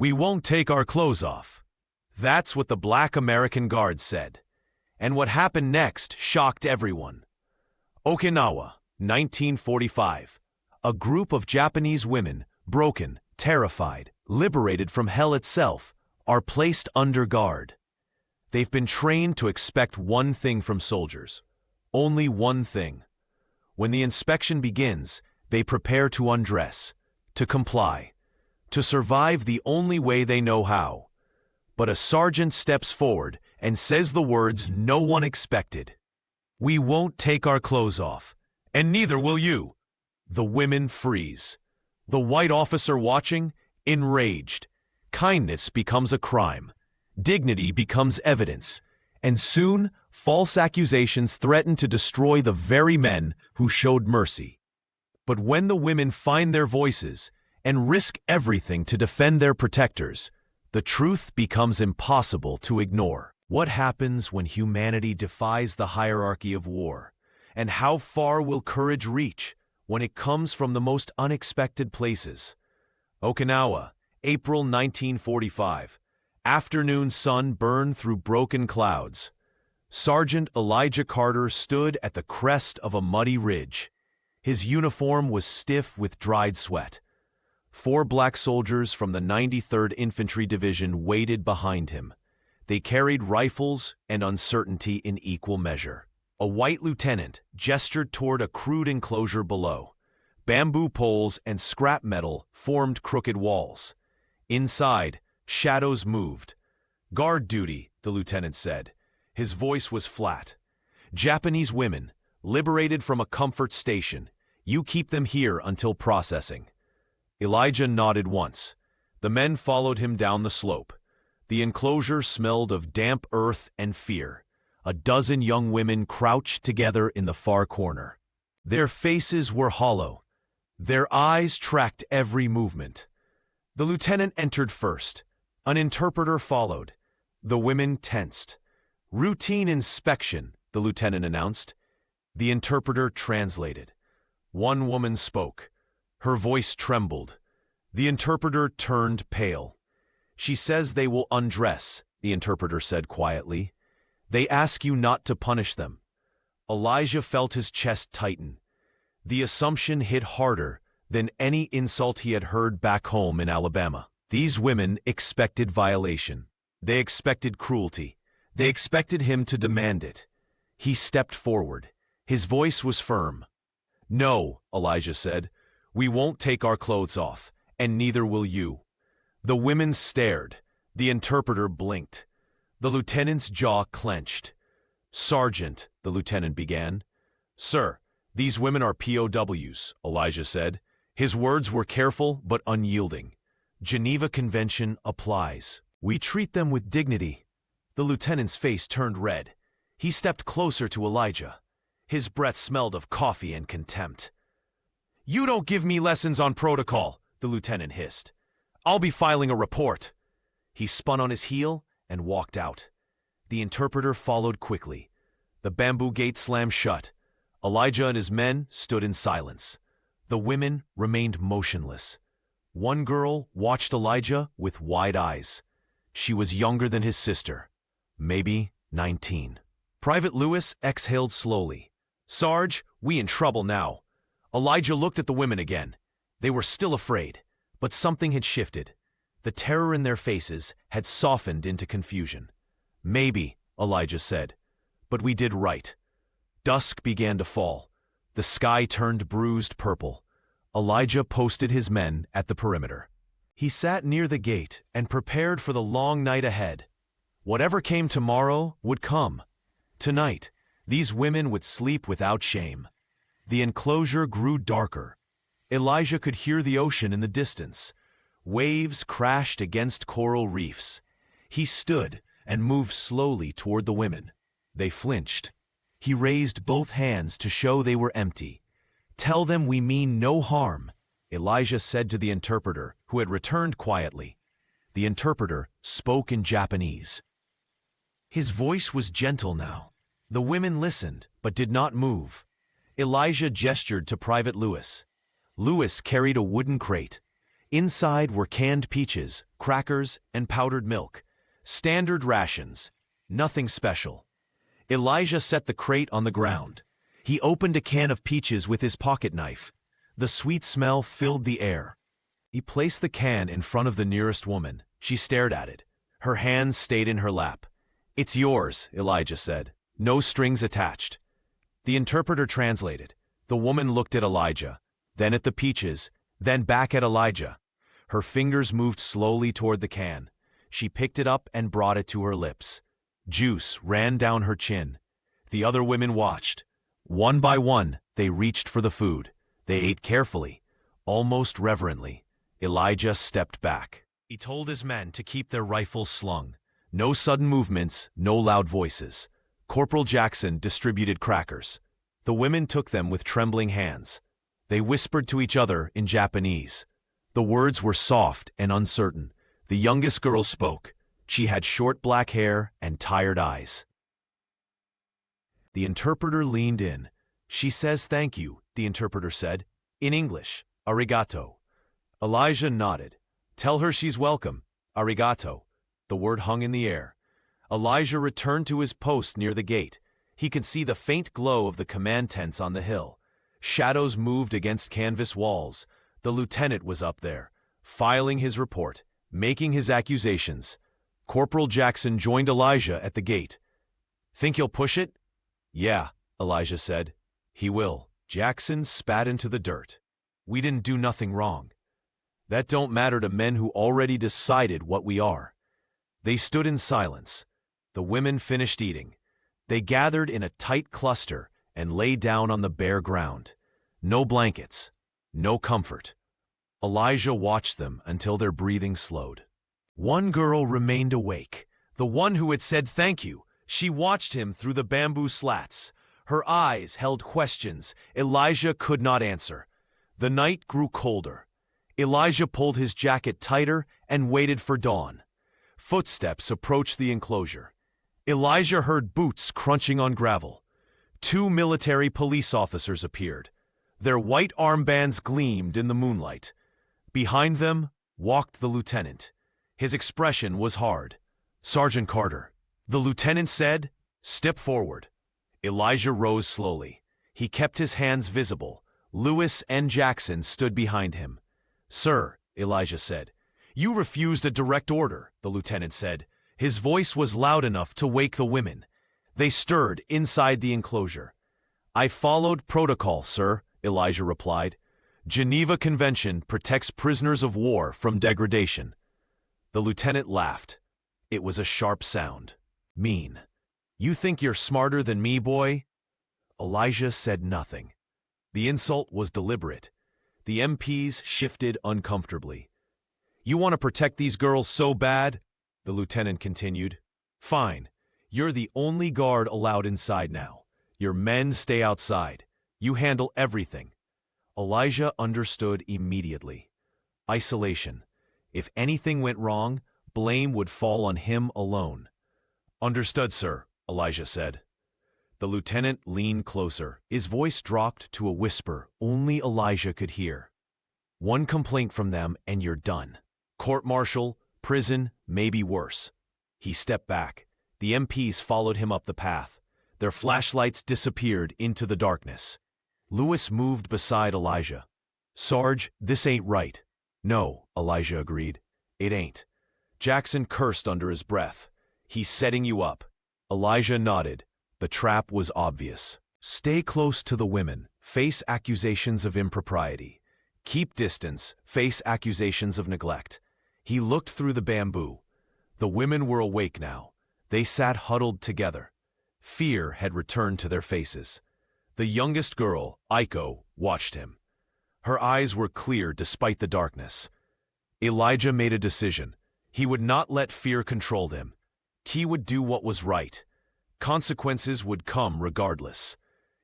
"We won't take our clothes off." That's what the black American guards said. And what happened next shocked everyone. Okinawa, 1945. A group of Japanese women, broken, terrified, liberated from hell itself, are placed under guard. They've been trained to expect one thing from soldiers. Only one thing. When the inspection begins, they prepare to undress, to comply, to survive the only way they know how. But a sergeant steps forward and says the words no one expected. "We won't take our clothes off, and neither will you." The women freeze. The white officer watching, enraged. Kindness becomes a crime. Dignity becomes evidence. And soon, false accusations threaten to destroy the very men who showed mercy. But when the women find their voices and risk everything to defend their protectors, the truth becomes impossible to ignore. What happens when humanity defies the hierarchy of war? And how far will courage reach when it comes from the most unexpected places? Okinawa, April 1945. Afternoon sun burned through broken clouds. Sergeant Elijah Carter stood at the crest of a muddy ridge. His uniform was stiff with dried sweat. 4 black soldiers from the 93rd Infantry Division waited behind him. They carried rifles and uncertainty in equal measure. A white lieutenant gestured toward a crude enclosure below. Bamboo poles and scrap metal formed crooked walls. Inside, shadows moved. "Guard duty," the lieutenant said. His voice was flat. "Japanese women, liberated from a comfort station. You keep them here until processing." Elijah nodded once. The men followed him down the slope. The enclosure smelled of damp earth and fear. A dozen young women crouched together in the far corner. Their faces were hollow. Their eyes tracked every movement. The lieutenant entered first. An interpreter followed. The women tensed. "Routine inspection," the lieutenant announced. The interpreter translated. One woman spoke. Her voice trembled. The interpreter turned pale. "She says they will undress," the interpreter said quietly. "They ask you not to punish them." Elijah felt his chest tighten. The assumption hit harder than any insult he had heard back home in Alabama. These women expected violation. They expected cruelty. They expected him to demand it. He stepped forward. His voice was firm. "No," Elijah said. "We won't take our clothes off, and neither will you." The women stared. The interpreter blinked. The lieutenant's jaw clenched. "Sergeant," the lieutenant began. "Sir, these women are POWs," Elijah said. His words were careful but unyielding. "Geneva Convention applies. We treat them with dignity." The lieutenant's face turned red. He stepped closer to Elijah. His breath smelled of coffee and contempt. "You don't give me lessons on protocol," the lieutenant hissed. "I'll be filing a report." He spun on his heel and walked out. The interpreter followed quickly. The bamboo gate slammed shut. Elijah and his men stood in silence. The women remained motionless. One girl watched Elijah with wide eyes. She was younger than his sister, maybe 19. Private Lewis exhaled slowly. "Sarge, we in trouble now." Elijah looked at the women again. They were still afraid, but something had shifted. The terror in their faces had softened into confusion. "Maybe," Elijah said, "but we did right." Dusk began to fall. The sky turned bruised purple. Elijah posted his men at the perimeter. He sat near the gate and prepared for the long night ahead. Whatever came tomorrow would come. Tonight, these women would sleep without shame. The enclosure grew darker. Elijah could hear the ocean in the distance. Waves crashed against coral reefs. He stood and moved slowly toward the women. They flinched. He raised both hands to show they were empty. "Tell them we mean no harm," Elijah said to the interpreter, who had returned quietly. The interpreter spoke in Japanese. His voice was gentle now. The women listened, but did not move. Elijah gestured to Private Lewis. Lewis carried a wooden crate. Inside were canned peaches, crackers, and powdered milk. Standard rations. Nothing special. Elijah set the crate on the ground. He opened a can of peaches with his pocket knife. The sweet smell filled the air. He placed the can in front of the nearest woman. She stared at it. Her hands stayed in her lap. "It's yours," Elijah said. "No strings attached." The interpreter translated. The woman looked at Elijah, then at the peaches, then back at Elijah. Her fingers moved slowly toward the can. She picked it up and brought it to her lips. Juice ran down her chin. The other women watched. One by one, they reached for the food. They ate carefully, almost reverently. Elijah stepped back. He told his men to keep their rifles slung. No sudden movements, no loud voices. Corporal Jackson distributed crackers. The women took them with trembling hands. They whispered to each other in Japanese. The words were soft and uncertain. The youngest girl spoke. She had short black hair and tired eyes. The interpreter leaned in. "She says thank you," the interpreter said. In English, "Arigato." Elijah nodded. "Tell her she's welcome. Arigato." The word hung in the air. Elijah returned to his post near the gate. He could see the faint glow of the command tents on the hill. Shadows moved against canvas walls. The lieutenant was up there, filing his report, making his accusations. Corporal Jackson joined Elijah at the gate. "Think he'll push it?" "Yeah," Elijah said. "He will." Jackson spat into the dirt. "We didn't do nothing wrong." "That don't matter to men who already decided what we are." They stood in silence. The women finished eating. They gathered in a tight cluster and lay down on the bare ground. No blankets, no comfort. Elijah watched them until their breathing slowed. One girl remained awake, the one who had said thank you. She watched him through the bamboo slats. Her eyes held questions Elijah could not answer. The night grew colder. Elijah pulled his jacket tighter and waited for dawn. Footsteps approached the enclosure. Elijah heard boots crunching on gravel. 2 military police officers appeared. Their white armbands gleamed in the moonlight. Behind them walked the lieutenant. His expression was hard. "Sergeant Carter." The lieutenant said, "Step forward." Elijah rose slowly. He kept his hands visible. Lewis and Jackson stood behind him. "Sir," Elijah said. "You refused a direct order," the lieutenant said. His voice was loud enough to wake the women. They stirred inside the enclosure. "I followed protocol, sir," Elijah replied. "Geneva Convention protects prisoners of war from degradation." The lieutenant laughed. It was a sharp sound. Mean. "You think you're smarter than me, boy?" Elijah said nothing. The insult was deliberate. The MPs shifted uncomfortably. "You want to protect these girls so bad?" The lieutenant continued. "Fine. You're the only guard allowed inside now. Your men stay outside. You handle everything." Elijah understood immediately. Isolation. If anything went wrong, blame would fall on him alone. "Understood, sir," Elijah said. The lieutenant leaned closer. His voice dropped to a whisper only Elijah could hear. "One complaint from them and you're done. Court-martial, prison, maybe worse." He stepped back. The MPs followed him up the path. Their flashlights disappeared into the darkness. Lewis moved beside Elijah. "Sarge, this ain't right." "No," Elijah agreed. "It ain't." Jackson cursed under his breath. "He's setting you up." Elijah nodded. The trap was obvious. Stay close to the women. Face accusations of impropriety. Keep distance. Face accusations of neglect. He looked through the bamboo. The women were awake now. They sat huddled together. Fear had returned to their faces. The youngest girl, Aiko, watched him. Her eyes were clear despite the darkness. Elijah made a decision. He would not let fear control him. He would do what was right. Consequences would come regardless.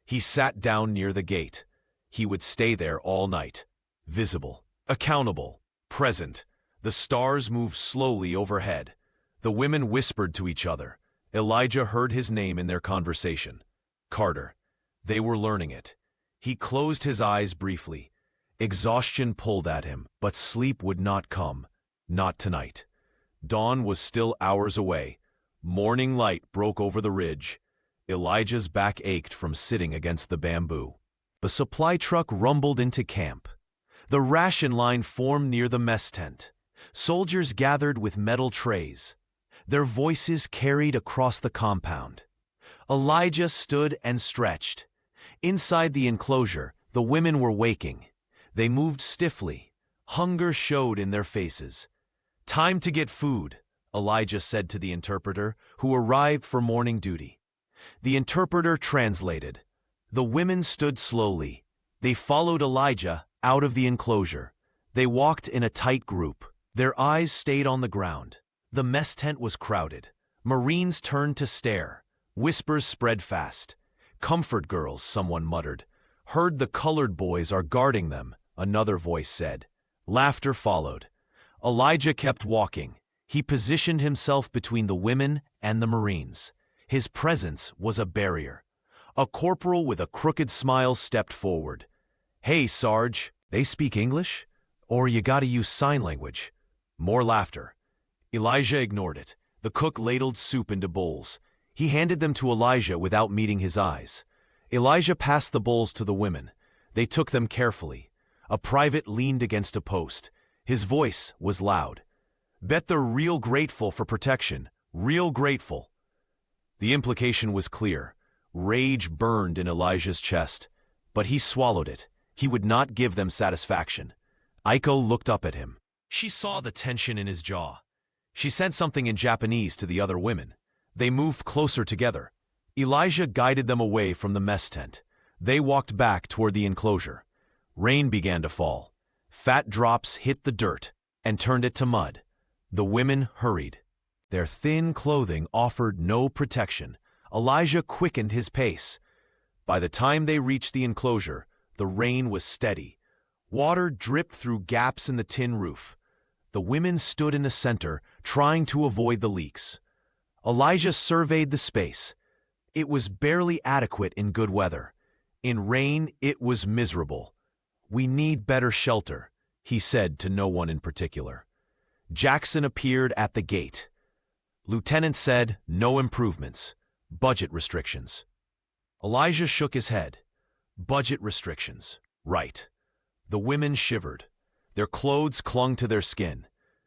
He sat down near the gate. He would stay there all night. Visible, accountable, present. The stars moved slowly overhead. The women whispered to each other. Elijah heard his name in their conversation. Carter. They were learning it. He closed his eyes briefly. Exhaustion pulled at him, but sleep would not come. Not tonight. Dawn was still hours away. Morning light broke over the ridge. Elijah's back ached from sitting against the bamboo. The supply truck rumbled into camp. The ration line formed near the mess tent. Soldiers gathered with metal trays. Their voices carried across the compound. Elijah stood and stretched. Inside the enclosure, the women were waking. They moved stiffly. Hunger showed in their faces. "Time to get food," Elijah said to the interpreter, who arrived for morning duty. The interpreter translated. The women stood slowly. They followed Elijah out of the enclosure. They walked in a tight group. Their eyes stayed on the ground. The mess tent was crowded. Marines turned to stare. Whispers spread fast. "Comfort girls," someone muttered. "Heard the colored boys are guarding them," another voice said. Laughter followed. Elijah kept walking. He positioned himself between the women and the Marines. His presence was a barrier. A corporal with a crooked smile stepped forward. "Hey, Sarge, they speak English? Or you gotta use sign language?" More laughter. Elijah ignored it. The cook ladled soup into bowls. He handed them to Elijah without meeting his eyes. Elijah passed the bowls to the women. They took them carefully. A private leaned against a post. His voice was loud. "Bet they're real grateful for protection. Real grateful." The implication was clear. Rage burned in Elijah's chest. But he swallowed it. He would not give them satisfaction. Aiko looked up at him. She saw the tension in his jaw. She said something in Japanese to the other women. They moved closer together. Elijah guided them away from the mess tent. They walked back toward the enclosure. Rain began to fall. Fat drops hit the dirt and turned it to mud. The women hurried. Their thin clothing offered no protection. Elijah quickened his pace. By the time they reached the enclosure, the rain was steady. Water dripped through gaps in the tin roof. The women stood in the center, trying to avoid the leaks. Elijah surveyed the space. It was barely adequate in good weather. In rain, it was miserable. "We need better shelter," he said to no one in particular. Jackson appeared at the gate. Lieutenant said, "No improvements. Budget restrictions." Elijah shook his head. Budget restrictions. Right. The women shivered. Their clothes clung to their skin.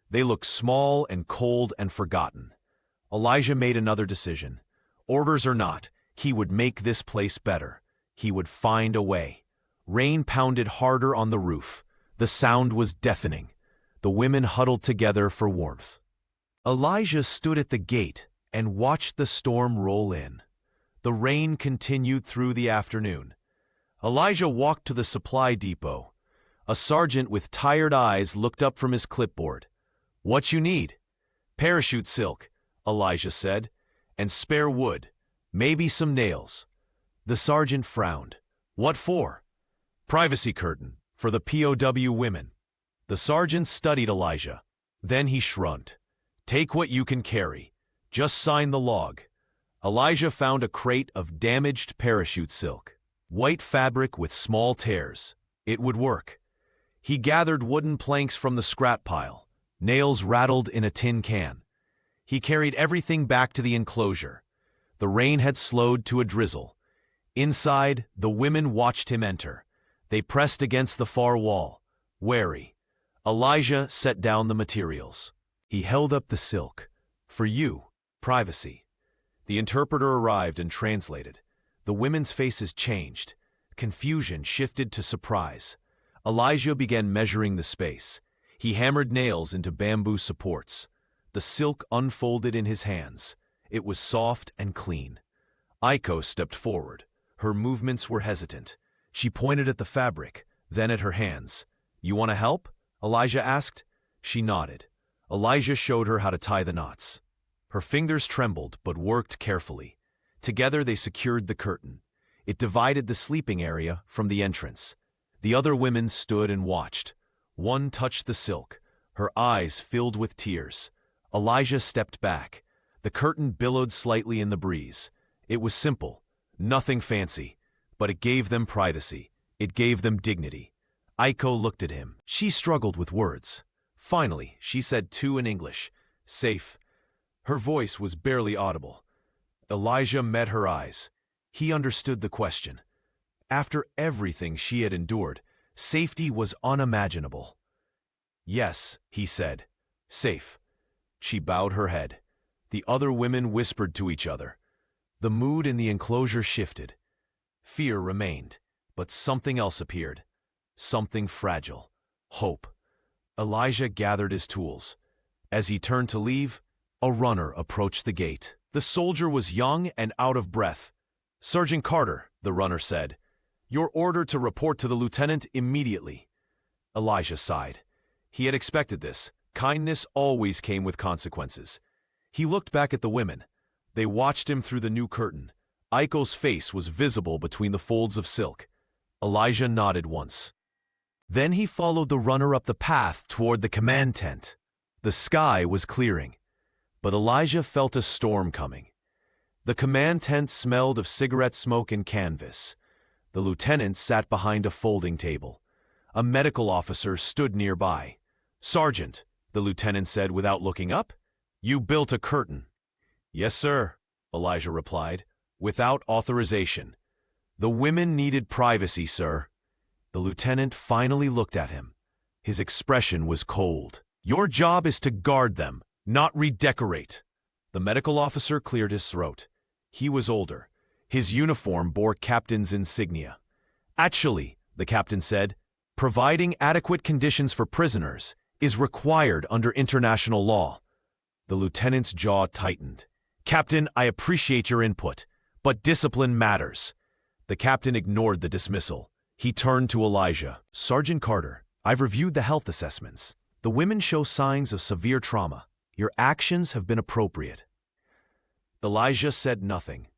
They looked small and cold and forgotten. Elijah made another decision. Orders or not, he would make this place better. He would find a way. Rain pounded harder on the roof. The sound was deafening. The women huddled together for warmth. Elijah stood at the gate and watched the storm roll in. The rain continued through the afternoon. Elijah walked to the supply depot. A sergeant with tired eyes looked up from his clipboard. "What you need?" "Parachute silk," Elijah said, "and spare wood, maybe some nails." The sergeant frowned. "What for?" "Privacy curtain, for the POW women." The sergeant studied Elijah. Then he shrugged. "Take what you can carry. Just sign the log." Elijah found a crate of damaged parachute silk. White fabric with small tears. It would work. He gathered wooden planks from the scrap pile. Nails rattled in a tin can. He carried everything back to the enclosure. The rain had slowed to a drizzle. Inside, the women watched him enter. They pressed against the far wall, wary. Elijah set down the materials. He held up the silk. "For you, privacy." The interpreter arrived and translated. The women's faces changed. Confusion shifted to surprise. Elijah began measuring the space. He hammered nails into bamboo supports. The silk unfolded in his hands. It was soft and clean. Aiko stepped forward. Her movements were hesitant. She pointed at the fabric, then at her hands. "You want to help?" Elijah asked. She nodded. Elijah showed her how to tie the knots. Her fingers trembled but worked carefully. Together they secured the curtain. It divided the sleeping area from the entrance. The other women stood and watched. One touched the silk. Her eyes filled with tears. Elijah stepped back. The curtain billowed slightly in the breeze. It was simple, nothing fancy, but it gave them privacy. It gave them dignity. Aiko looked at him. She struggled with words. Finally, she said two in English. Safe. Her voice was barely audible. Elijah met her eyes. He understood the question. After everything she had endured, safety was unimaginable. Yes, he said. Safe. She bowed her head. The other women whispered to each other. The mood in the enclosure shifted. Fear remained, but something else appeared. Something fragile. Hope. Elijah gathered his tools. As he turned to leave, a runner approached the gate. The soldier was young and out of breath. "Sergeant Carter," the runner said, "you're ordered to report to the lieutenant immediately." Elijah sighed. He had expected this. Kindness always came with consequences. He looked back at the women. They watched him through the new curtain. Aiko's face was visible between the folds of silk. Elijah nodded once. Then he followed the runner up the path toward the command tent. The sky was clearing, but Elijah felt a storm coming. The command tent smelled of cigarette smoke and canvas. The lieutenant sat behind a folding table. A medical officer stood nearby. "Sergeant," the lieutenant said without looking up, "you built a curtain." "Yes, sir," Elijah replied, "without authorization. The women needed privacy, sir." The lieutenant finally looked at him. His expression was cold. "Your job is to guard them, not redecorate." The medical officer cleared his throat. He was older. His uniform bore captain's insignia. "Actually," the captain said, "providing adequate conditions for prisoners is required under international law." The lieutenant's jaw tightened. "Captain, I appreciate your input, but discipline matters." The captain ignored the dismissal. He turned to Elijah. "Sergeant Carter, I've reviewed the health assessments. The women show signs of severe trauma. Your actions have been appropriate." Elijah said nothing.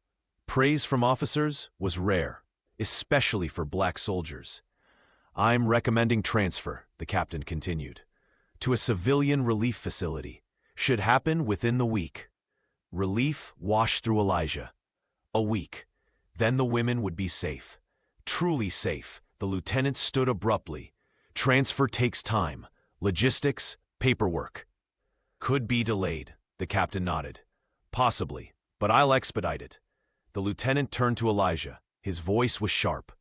Praise from officers was rare, especially for black soldiers. "I'm recommending transfer," the captain continued, "to a civilian relief facility. Should happen within the week." Relief washed through Elijah. A week. Then the women would be safe. Truly safe. The lieutenant stood abruptly. "Transfer takes time. Logistics, paperwork." "Could be delayed," the captain nodded. "Possibly, but I'll expedite it." The lieutenant turned to Elijah. His voice was sharp.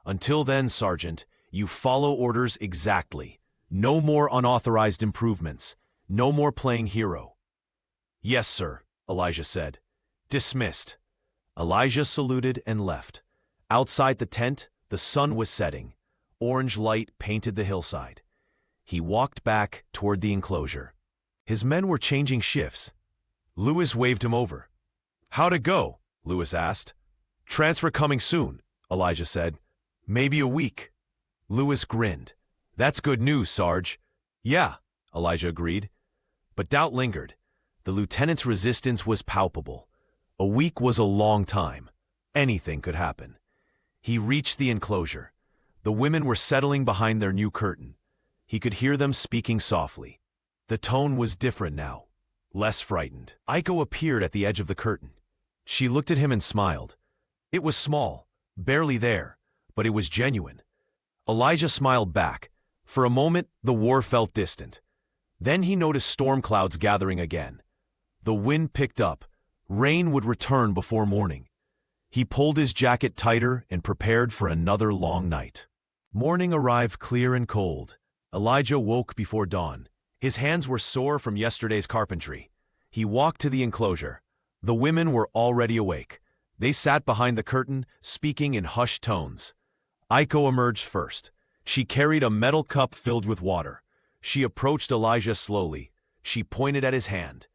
"Until then, Sergeant, you follow orders exactly. No more unauthorized improvements. No more playing hero." "Yes, sir," Elijah said. "Dismissed." Elijah saluted and left. Outside the tent, the sun was setting. Orange light painted the hillside. He walked back toward the enclosure. His men were changing shifts. Lewis waved him over. "How'd it go?" Lewis asked. "Transfer coming soon," Elijah said. "Maybe a week." Lewis grinned. "That's good news, Sarge." "Yeah," Elijah agreed. But doubt lingered. The lieutenant's resistance was palpable. A week was a long time. Anything could happen. He reached the enclosure. The women were settling behind their new curtain. He could hear them speaking softly. The tone was different now, less frightened. Aiko appeared at the edge of the curtain. She looked at him and smiled. It was small, barely there, but it was genuine. Elijah smiled back. For a moment, the war felt distant. Then he noticed storm clouds gathering again. The wind picked up. Rain would return before morning. He pulled his jacket tighter and prepared for another long night. Morning arrived clear and cold. Elijah woke before dawn. His hands were sore from yesterday's carpentry. He walked to the enclosure. The women were already awake. They sat behind the curtain, speaking in hushed tones. Aiko emerged first. She carried a metal cup filled with water. She approached Elijah slowly. She pointed at his hand.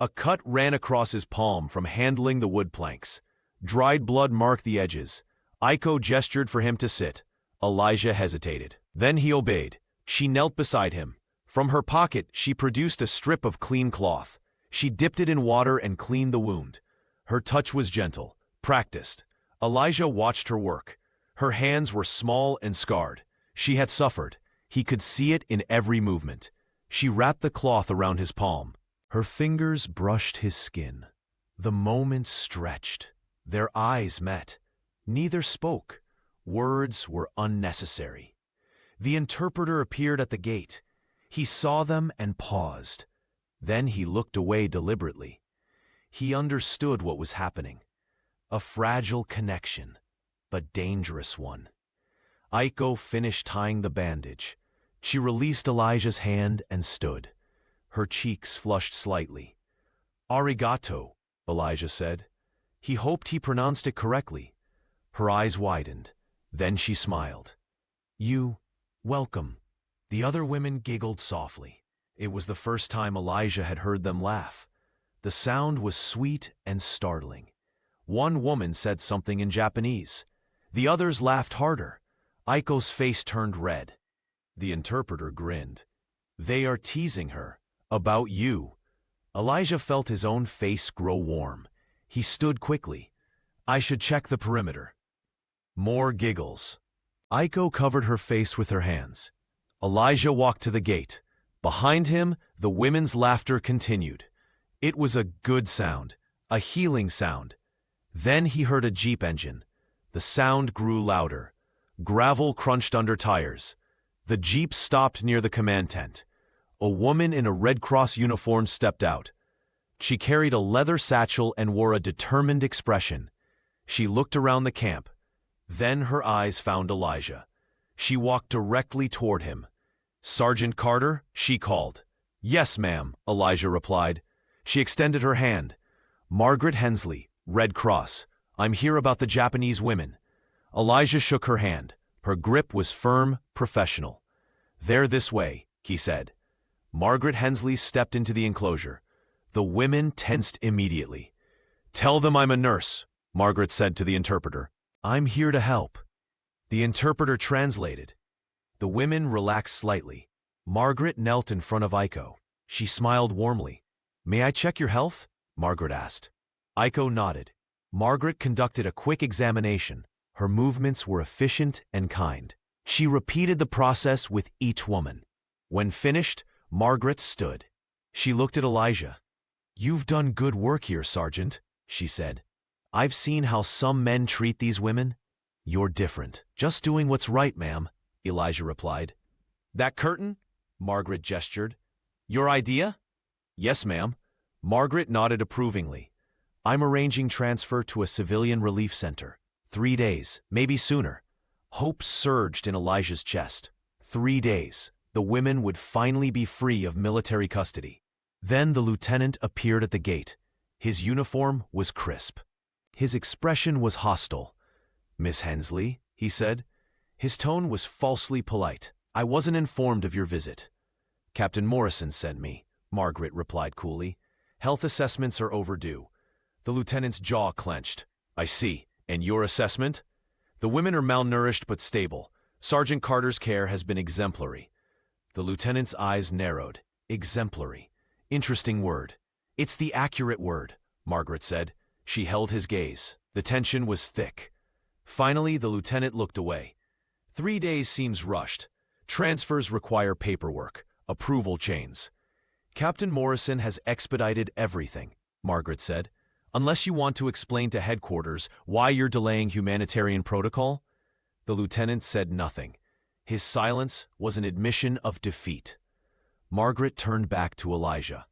A cut ran across his palm from handling the wood planks. Dried blood marked the edges. Aiko gestured for him to sit. Elijah hesitated. Then he obeyed. She knelt beside him. From her pocket, she produced a strip of clean cloth. She dipped it in water and cleaned the wound. Her touch was gentle, practiced. Elijah watched her work. Her hands were small and scarred. She had suffered. He could see it in every movement. She wrapped the cloth around his palm. Her fingers brushed his skin. The moment stretched. Their eyes met. Neither spoke. Words were unnecessary. The interpreter appeared at the gate. He saw them and paused. Then he looked away deliberately. He understood what was happening. A fragile connection, but dangerous one. Aiko finished tying the bandage. She released Elijah's hand and stood. Her cheeks flushed slightly. "Arigato," Elijah said. He hoped he pronounced it correctly. Her eyes widened. Then she smiled. Welcome." The other women giggled softly. It was the first time Elijah had heard them laugh. The sound was sweet and startling. One woman said something in Japanese. The others laughed harder. Aiko's face turned red. The interpreter grinned. "They are teasing her. About you." Elijah felt his own face grow warm. He stood quickly. "I should check the perimeter." More giggles. Aiko covered her face with her hands. Elijah walked to the gate. Behind him, the women's laughter continued. It was a good sound, a healing sound. Then he heard a Jeep engine. The sound grew louder. Gravel crunched under tires. The Jeep stopped near the command tent. A woman in a Red Cross uniform stepped out. She carried a leather satchel and wore a determined expression. She looked around the camp. Then her eyes found Elijah. She walked directly toward him. "Sergeant Carter?" she called. "Yes, ma'am," Elijah replied. She extended her hand. "Margaret Hensley, Red Cross. I'm here about the Japanese women." Elijah shook her hand. Her grip was firm, professional. "They're this way," he said. Margaret Hensley stepped into the enclosure. The women tensed immediately. "Tell them I'm a nurse," Margaret said to the interpreter. "I'm here to help." The interpreter translated. The women relaxed slightly. Margaret knelt in front of Aiko. She smiled warmly. "May I check your health?" Margaret asked. Aiko nodded. Margaret conducted a quick examination. Her movements were efficient and kind. She repeated the process with each woman. When finished, Margaret stood. She looked at Elijah. "You've done good work here, Sergeant," she said. "I've seen how some men treat these women. You're different." "Just doing what's right, ma'am," Elijah replied. "That curtain?" Margaret gestured. "Your idea?" "Yes, ma'am." Margaret nodded approvingly. "I'm arranging transfer to a civilian relief center. 3 days, maybe sooner." Hope surged in Elijah's chest. 3 days. The women would finally be free of military custody. Then the lieutenant appeared at the gate. His uniform was crisp. His expression was hostile. "Miss Hensley," he said. His tone was falsely polite. "I wasn't informed of your visit." "Captain Morrison sent me," Margaret replied coolly. "Health assessments are overdue." The lieutenant's jaw clenched. "I see. And your assessment?" "The women are malnourished but stable. Sergeant Carter's care has been exemplary." The lieutenant's eyes narrowed. Exemplary. Interesting word. "It's the accurate word," Margaret said. She held his gaze. The tension was thick. Finally, the lieutenant looked away. 3 days seems rushed. Transfers require paperwork, approval chains. "Captain Morrison has expedited everything," Margaret said. "Unless you want to explain to headquarters why you're delaying humanitarian protocol?" The lieutenant said nothing. His silence was an admission of defeat. Margaret turned back to Elijah.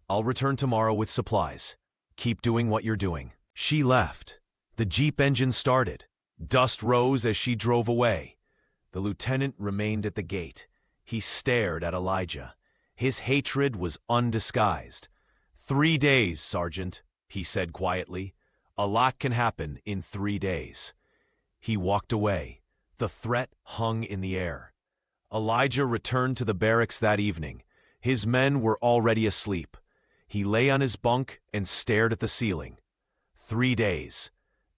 "I'll return tomorrow with supplies. Keep doing what you're doing." She left. The Jeep engine started. Dust rose as she drove away. The lieutenant remained at the gate. He stared at Elijah. His hatred was undisguised. 3 days, Sergeant," he said quietly. "A lot can happen in 3 days." He walked away. The threat hung in the air. Elijah returned to the barracks that evening. His men were already asleep. He lay on his bunk and stared at the ceiling. 3 days.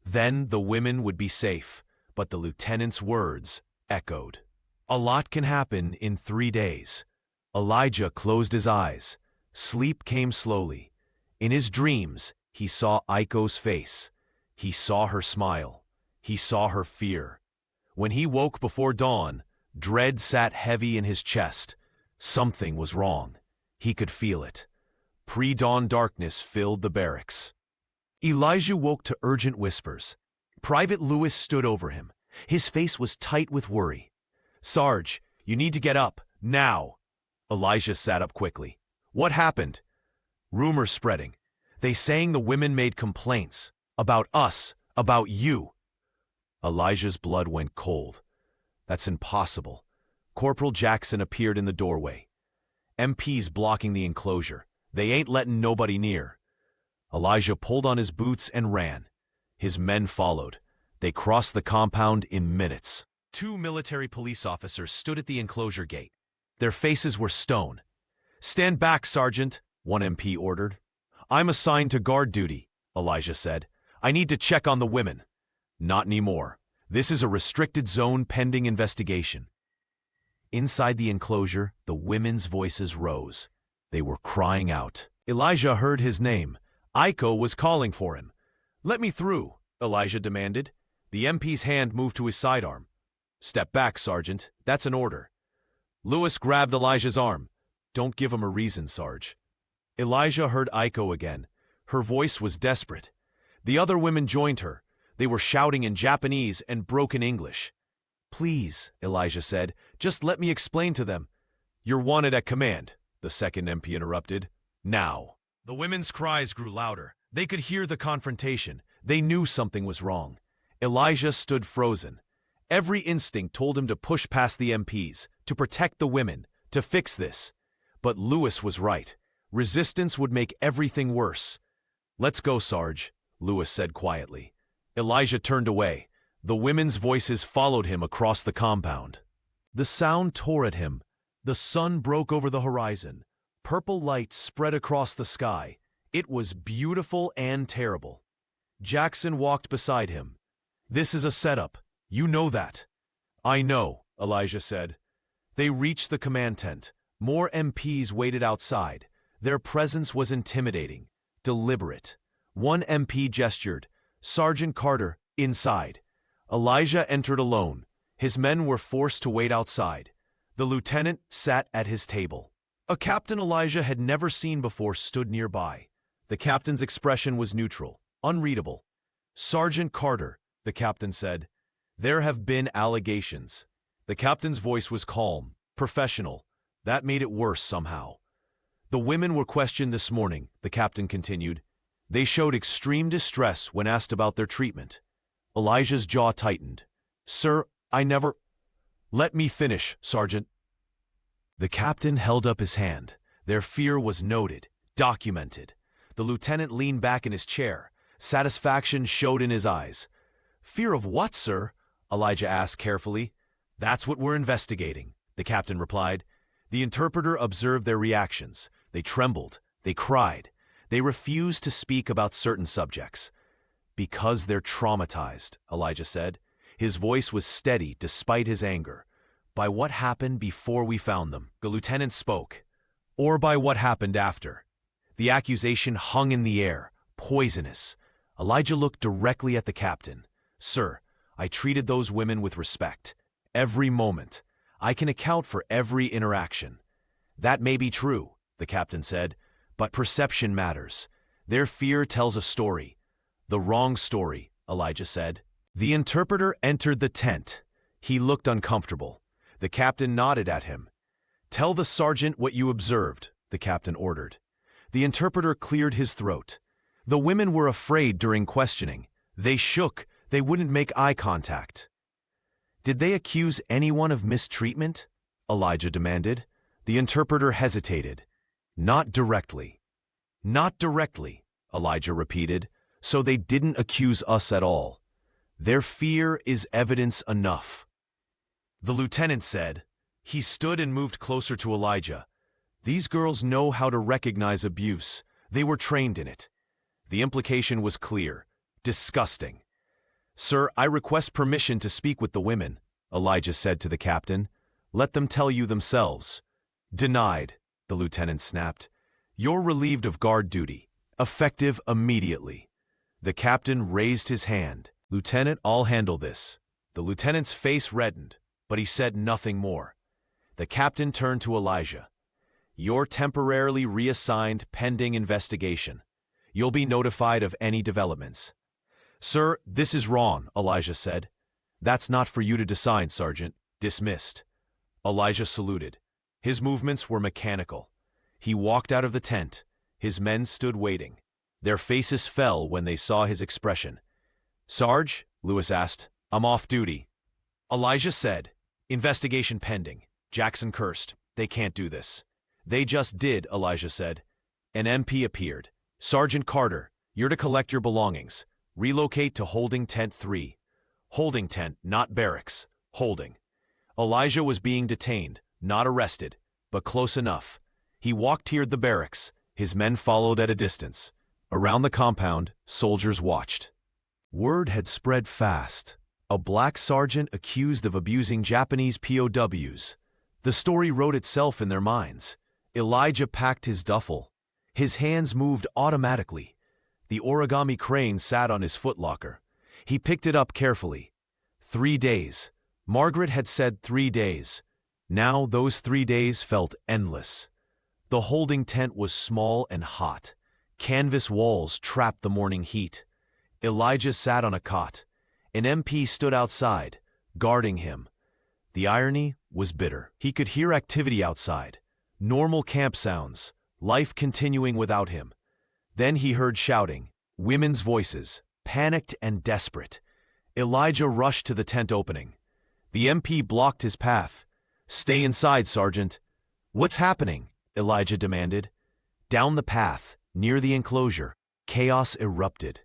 Then the women would be safe, but the lieutenant's words echoed. A lot can happen in 3 days. Elijah closed his eyes. Sleep came slowly. In his dreams, he saw Aiko's face. He saw her smile. He saw her fear. When he woke before dawn, dread sat heavy in his chest. Something was wrong. He could feel it. Pre-dawn darkness filled the barracks. Elijah woke to urgent whispers. Private Lewis stood over him. His face was tight with worry. "Sarge, You need to get up, now. Elijah sat up quickly. What happened? Rumors spreading. They saying the women made complaints. About us, about you. Elijah's blood went cold. That's impossible. Corporal Jackson appeared in the doorway. MPs blocking the enclosure. They ain't letting nobody near. Elijah pulled on his boots and ran. His men followed. They crossed the compound in minutes. 2 military police officers stood at the enclosure gate. Their faces were stone. Stand back, Sergeant, one MP ordered. I'm assigned to guard duty, Elijah said. I need to check on the women. Not anymore. This is a restricted zone pending investigation. Inside the enclosure, the women's voices rose. They were crying out. Elijah heard his name. Aiko was calling for him. Let me through, Elijah demanded. The MP's hand moved to his sidearm. Step back, Sergeant. That's an order. Lewis grabbed Elijah's arm. Don't give him a reason, Sarge. Elijah heard Aiko again. Her voice was desperate. The other women joined her. They were shouting in Japanese and broken English. Please, Elijah said, just let me explain to them. You're wanted at command, the second MP interrupted. Now. The women's cries grew louder. They could hear the confrontation. They knew something was wrong. Elijah stood frozen. Every instinct told him to push past the MPs, to protect the women, to fix this. But Lewis was right. Resistance would make everything worse. Let's go, Sarge, Lewis said quietly. Elijah turned away. The women's voices followed him across the compound. The sound tore at him. The sun broke over the horizon. Purple light spread across the sky. It was beautiful and terrible. Jackson walked beside him. This is a setup. You know that. I know, Elijah said. They reached the command tent. More MPs waited outside. Their presence was intimidating, deliberate. One MP gestured. Sergeant Carter, inside. Elijah entered alone. His men were forced to wait outside. The lieutenant sat at his table. A captain Elijah had never seen before stood nearby. The captain's expression was neutral, unreadable. Sergeant Carter, the captain said, there have been allegations. The captain's voice was calm, professional. That made it worse somehow. The women were questioned this morning, the captain continued. They showed extreme distress when asked about their treatment. Elijah's jaw tightened. Sir, I never... Let me finish, Sergeant. The captain held up his hand. Their fear was noted, documented. The lieutenant leaned back in his chair. Satisfaction showed in his eyes. Fear of what, sir? Elijah asked carefully. That's what we're investigating, the captain replied. The interpreter observed their reactions. They trembled. They cried. They refused to speak about certain subjects. Because they're traumatized, Elijah said. His voice was steady despite his anger. By what happened before we found them, the lieutenant spoke. Or by what happened after. The accusation hung in the air, poisonous. Elijah looked directly at the captain. Sir, I treated those women with respect. Every moment. I can account for every interaction. That may be true, the captain said, but perception matters. Their fear tells a story. The wrong story, Elijah said. The interpreter entered the tent. He looked uncomfortable. The captain nodded at him. Tell the sergeant what you observed, the captain ordered. The interpreter cleared his throat. The women were afraid during questioning. They shook. They wouldn't make eye contact. Did they accuse anyone of mistreatment? Elijah demanded. The interpreter hesitated. Not directly. Not directly, Elijah repeated. So they didn't accuse us at all. Their fear is evidence enough. The lieutenant said. He stood and moved closer to Elijah. These girls know how to recognize abuse. They were trained in it. The implication was clear. Disgusting. Sir, I request permission to speak with the women, Elijah said to the captain. Let them tell you themselves. Denied, the lieutenant snapped. You're relieved of guard duty. Effective immediately. The captain raised his hand. Lieutenant, I'll handle this. The lieutenant's face reddened, but he said nothing more. The captain turned to Elijah. You're temporarily reassigned pending investigation. You'll be notified of any developments. Sir, this is wrong, Elijah said. That's not for you to decide, Sergeant. Dismissed. Elijah saluted. His movements were mechanical. He walked out of the tent. His men stood waiting. Their faces fell when they saw his expression. "Sarge?" Lewis asked. "I'm off duty." Elijah said, "Investigation pending." Jackson cursed. "They can't do this." "They just did," Elijah said. An MP appeared. "Sergeant Carter, you're to collect your belongings. Relocate to Holding Tent 3. Holding tent, not barracks. Holding." Elijah was being detained, not arrested, but close enough. He walked toward the barracks. His men followed at a distance. Around the compound, soldiers watched. Word had spread fast. A black sergeant accused of abusing Japanese POWs. The story wrote itself in their minds. Elijah packed his duffel. His hands moved automatically. The origami crane sat on his footlocker. He picked it up carefully. 3 days. Margaret had said 3 days. Now those 3 days felt endless. The holding tent was small and hot. Canvas walls trapped the morning heat. Elijah sat on a cot. An MP stood outside, guarding him. The irony was bitter. He could hear activity outside. Normal camp sounds, life continuing without him. Then he heard shouting, women's voices, panicked and desperate. Elijah rushed to the tent opening. The MP blocked his path. "Stay inside, Sergeant." "What's happening?" Elijah demanded. Down the path, near the enclosure, chaos erupted.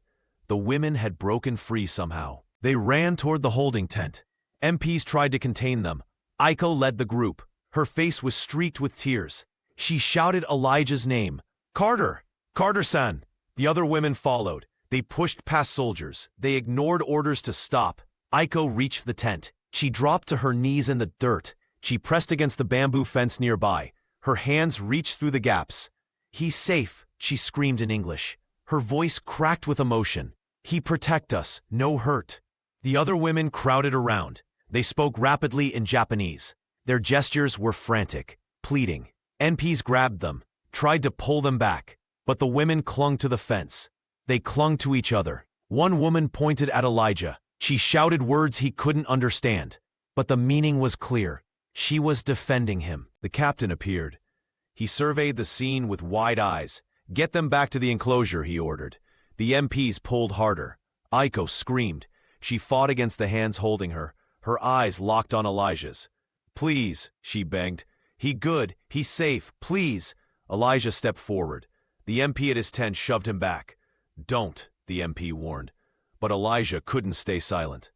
The women had broken free somehow. They ran toward the holding tent. MPs tried to contain them. Aiko led the group. Her face was streaked with tears. She shouted Elijah's name. "Carter! Carter-san!" The other women followed. They pushed past soldiers. They ignored orders to stop. Aiko reached the tent. She dropped to her knees in the dirt. She pressed against the bamboo fence nearby. Her hands reached through the gaps. "He's safe," she screamed in English. Her voice cracked with emotion. "He protect us, no hurt." The other women crowded around. They spoke rapidly in Japanese. Their gestures were frantic, pleading. NPs grabbed them, tried to pull them back, but the women clung to the fence. They clung to each other. One woman pointed at Elijah. She shouted words he couldn't understand, but the meaning was clear. She was defending him. The captain appeared. He surveyed the scene with wide eyes. "Get them back to the enclosure," he ordered. The MPs pulled harder. Aiko screamed. She fought against the hands holding her. Her eyes locked on Elijah's. "Please," she begged. "He good. He's safe. Please." Elijah stepped forward. The MP at his tent shoved him back. "Don't," the MP warned. But Elijah couldn't stay silent.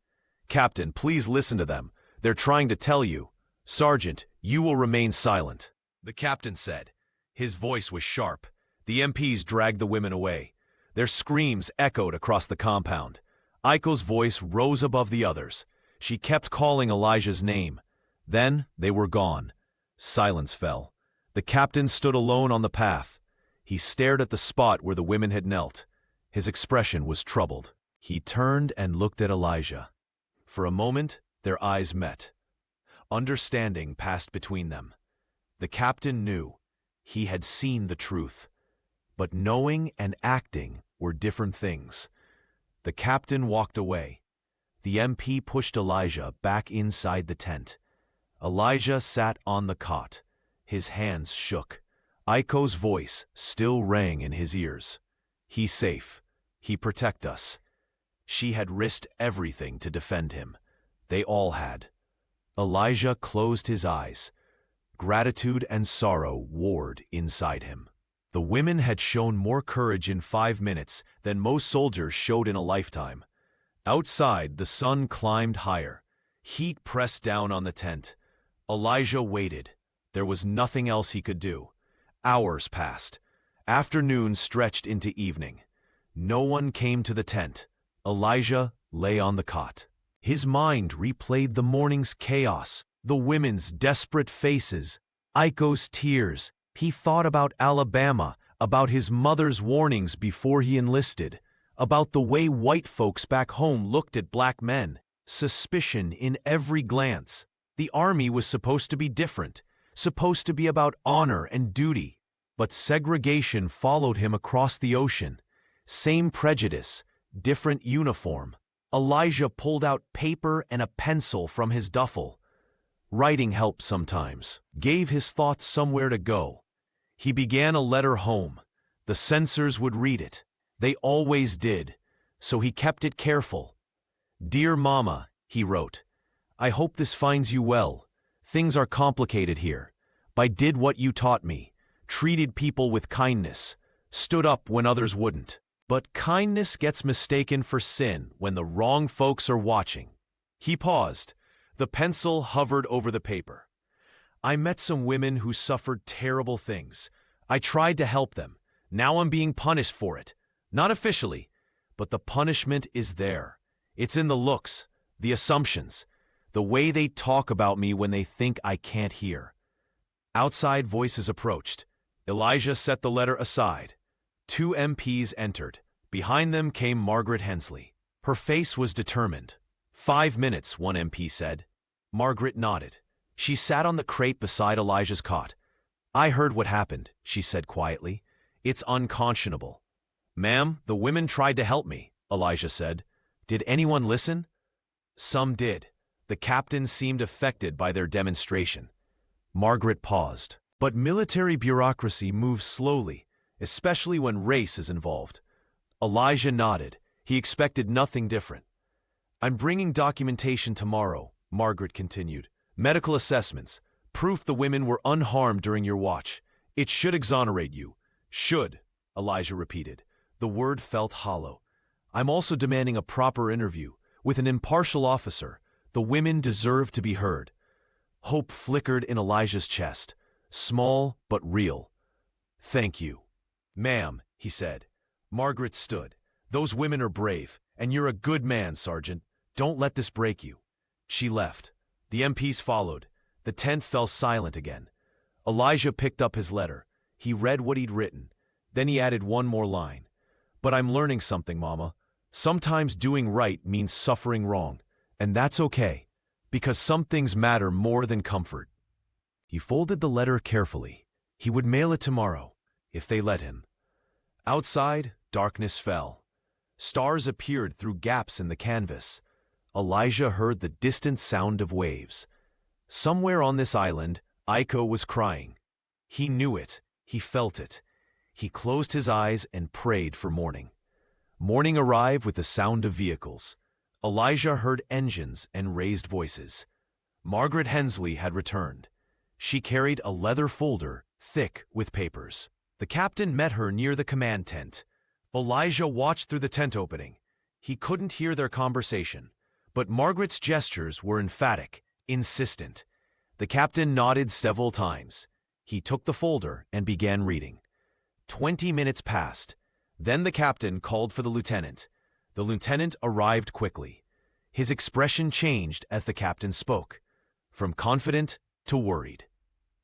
"Captain, please listen to them. They're trying to tell you." "Sergeant, you will remain silent," the captain said. His voice was sharp. The MPs dragged the women away. Their screams echoed across the compound. Aiko's voice rose above the others. She kept calling Elijah's name. Then they were gone. Silence fell. The captain stood alone on the path. He stared at the spot where the women had knelt. His expression was troubled. He turned and looked at Elijah. For a moment, their eyes met. Understanding passed between them. The captain knew. He had seen the truth. But knowing and acting were different things. The captain walked away. The MP pushed Elijah back inside the tent. Elijah sat on the cot. His hands shook. Aiko's voice still rang in his ears. "He's safe. He protect us." She had risked everything to defend him. They all had. Elijah closed his eyes. Gratitude and sorrow warred inside him. The women had shown more courage in 5 minutes than most soldiers showed in a lifetime. Outside, the sun climbed higher. Heat pressed down on the tent. Elijah waited. There was nothing else he could do. Hours passed. Afternoon stretched into evening. No one came to the tent. Elijah lay on the cot. His mind replayed the morning's chaos, the women's desperate faces, Aiko's tears. He thought about Alabama, about his mother's warnings before he enlisted, about the way white folks back home looked at black men, suspicion in every glance. The army was supposed to be different, supposed to be about honor and duty. But segregation followed him across the ocean. Same prejudice, different uniform. Elijah pulled out paper and a pencil from his duffel. Writing helped sometimes, gave his thoughts somewhere to go. He began a letter home. The censors would read it. They always did, so he kept it careful. "Dear Mama," he wrote, "I hope this finds you well. Things are complicated here. But I did what you taught me, treated people with kindness, stood up when others wouldn't. But kindness gets mistaken for sin when the wrong folks are watching." He paused. The pencil hovered over the paper. "I met some women who suffered terrible things. I tried to help them. Now I'm being punished for it. Not officially, but the punishment is there. It's in the looks, the assumptions, the way they talk about me when they think I can't hear." Outside voices approached. Elijah set the letter aside. 2 MPs entered. Behind them came Margaret Hensley. Her face was determined. "5 minutes," one MP said. Margaret nodded. She sat on the crate beside Elijah's cot. "I heard what happened," she said quietly. "It's unconscionable." "Ma'am, the women tried to help me," Elijah said. "Did anyone listen?" "Some did. The captain seemed affected by their demonstration." Margaret paused. "But military bureaucracy moves slowly, especially when race is involved." Elijah nodded. He expected nothing different. "I'm bringing documentation tomorrow," Margaret continued. "Medical assessments, proof the women were unharmed during your watch. It should exonerate you." "Should," Elijah repeated. The word felt hollow. "I'm also demanding a proper interview with an impartial officer. The women deserve to be heard." Hope flickered in Elijah's chest, small but real. "Thank you." "Ma'am," he said. Margaret stood. "Those women are brave, and you're a good man, Sergeant. Don't let this break you." She left. The MPs followed. The tent fell silent again. Elijah picked up his letter. He read what he'd written. Then he added one more line. "But I'm learning something, Mama. Sometimes doing right means suffering wrong, and that's okay, because some things matter more than comfort." He folded the letter carefully. He would mail it tomorrow, if they let him. Outside, darkness fell. Stars appeared through gaps in the canvas. Elijah heard the distant sound of waves. Somewhere on this island, Aiko was crying. He knew it. He felt it. He closed his eyes and prayed for morning. Morning arrived with the sound of vehicles. Elijah heard engines and raised voices. Margaret Hensley had returned. She carried a leather folder, thick with papers. The captain met her near the command tent. Elijah watched through the tent opening. He couldn't hear their conversation, but Margaret's gestures were emphatic, insistent. The captain nodded several times. He took the folder and began reading. 20 minutes passed. Then the captain called for the lieutenant. The lieutenant arrived quickly. His expression changed as the captain spoke, from confident to worried.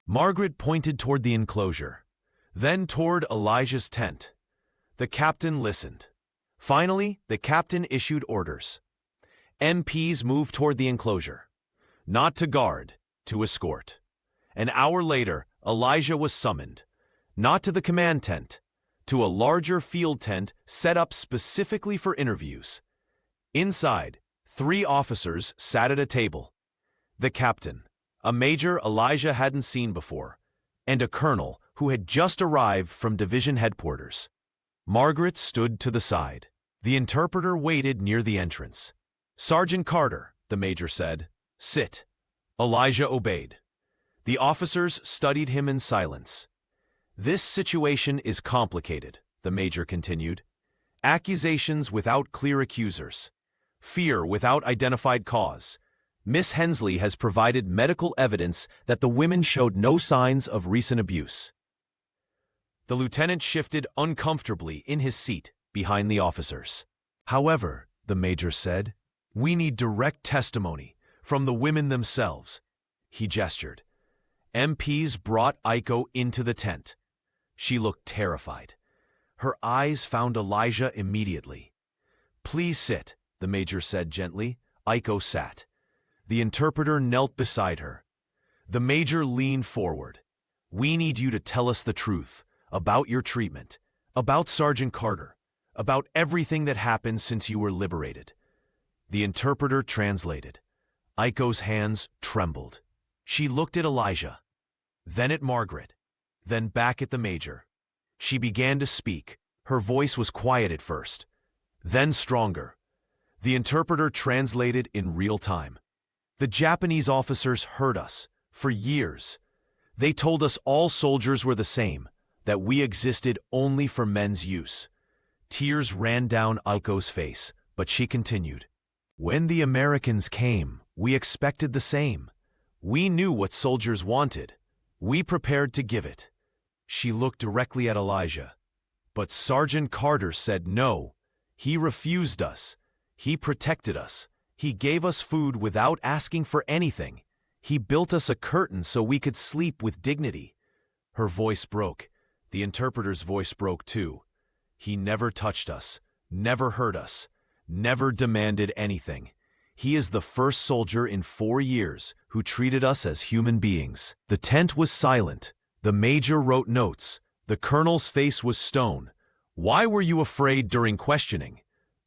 Margaret pointed toward the enclosure, then toward Elijah's tent. The captain listened. Finally, the captain issued orders. MPs moved toward the enclosure, not to guard, to escort. An hour later, Elijah was summoned, not to the command tent, to a larger field tent set up specifically for interviews. Inside, 3 officers sat at a table. The captain, a major Elijah hadn't seen before, and a colonel who had just arrived from division headquarters. Margaret stood to the side. The interpreter waited near the entrance. "Sergeant Carter," the major said, "sit." Elijah obeyed. The officers studied him in silence. "This situation is complicated," the major continued. "Accusations without clear accusers. Fear without identified cause. Miss Hensley has provided medical evidence that the women showed no signs of recent abuse." The lieutenant shifted uncomfortably in his seat behind the officers. "However," the major said, "we need direct testimony from the women themselves." He gestured. MPs brought Aiko into the tent. She looked terrified. Her eyes found Elijah immediately. "Please sit," the major said gently. Aiko sat. The interpreter knelt beside her. The major leaned forward. "We need you to tell us the truth about your treatment, about Sergeant Carter, about everything that happened since you were liberated." The interpreter translated. Aiko's hands trembled. She looked at Elijah, then at Margaret, then back at the major. She began to speak. Her voice was quiet at first, then stronger. The interpreter translated in real time. The Japanese officers heard us for years. They told us all soldiers were the same, that we existed only for men's use. Tears ran down Aiko's face, but she continued. When the Americans came, we expected the same. We knew what soldiers wanted. We prepared to give it. She looked directly at Elijah. But Sergeant Carter said no. He refused us. He protected us. He gave us food without asking for anything. He built us a curtain so we could sleep with dignity. Her voice broke. The interpreter's voice broke too. He never touched us, never hurt us, never demanded anything. He is the first soldier in 4 years who treated us as human beings. The tent was silent. The major wrote notes. The colonel's face was stone. Why were you afraid during questioning?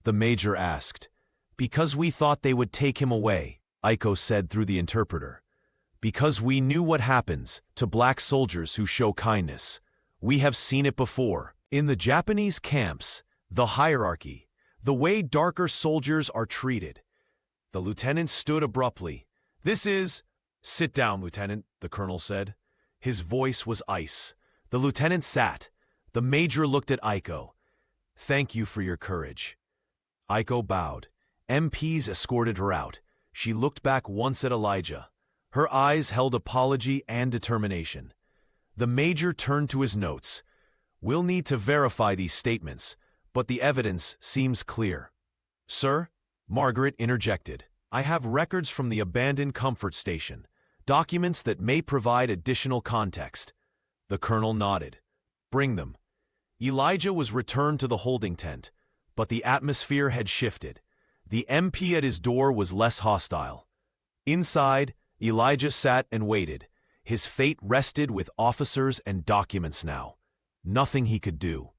The major asked. Because we thought they would take him away, Aiko said through the interpreter. Because we knew what happens to black soldiers who show kindness. We have seen it before. In the Japanese camps, the hierarchy, the way darker soldiers are treated. The lieutenant stood abruptly. Sit down, Lieutenant, the colonel said. His voice was ice. The lieutenant sat. The major looked at Aiko. Thank you for your courage. Aiko bowed. MPs escorted her out. She looked back once at Elijah. Her eyes held apology and determination. The major turned to his notes. We'll need to verify these statements, but the evidence seems clear. Sir, Margaret interjected. I have records from the abandoned comfort station, documents that may provide additional context. The colonel nodded. Bring them. Elijah was returned to the holding tent, but the atmosphere had shifted. The MP at his door was less hostile. Inside, Elijah sat and waited. His fate rested with officers and documents now. Nothing he could do.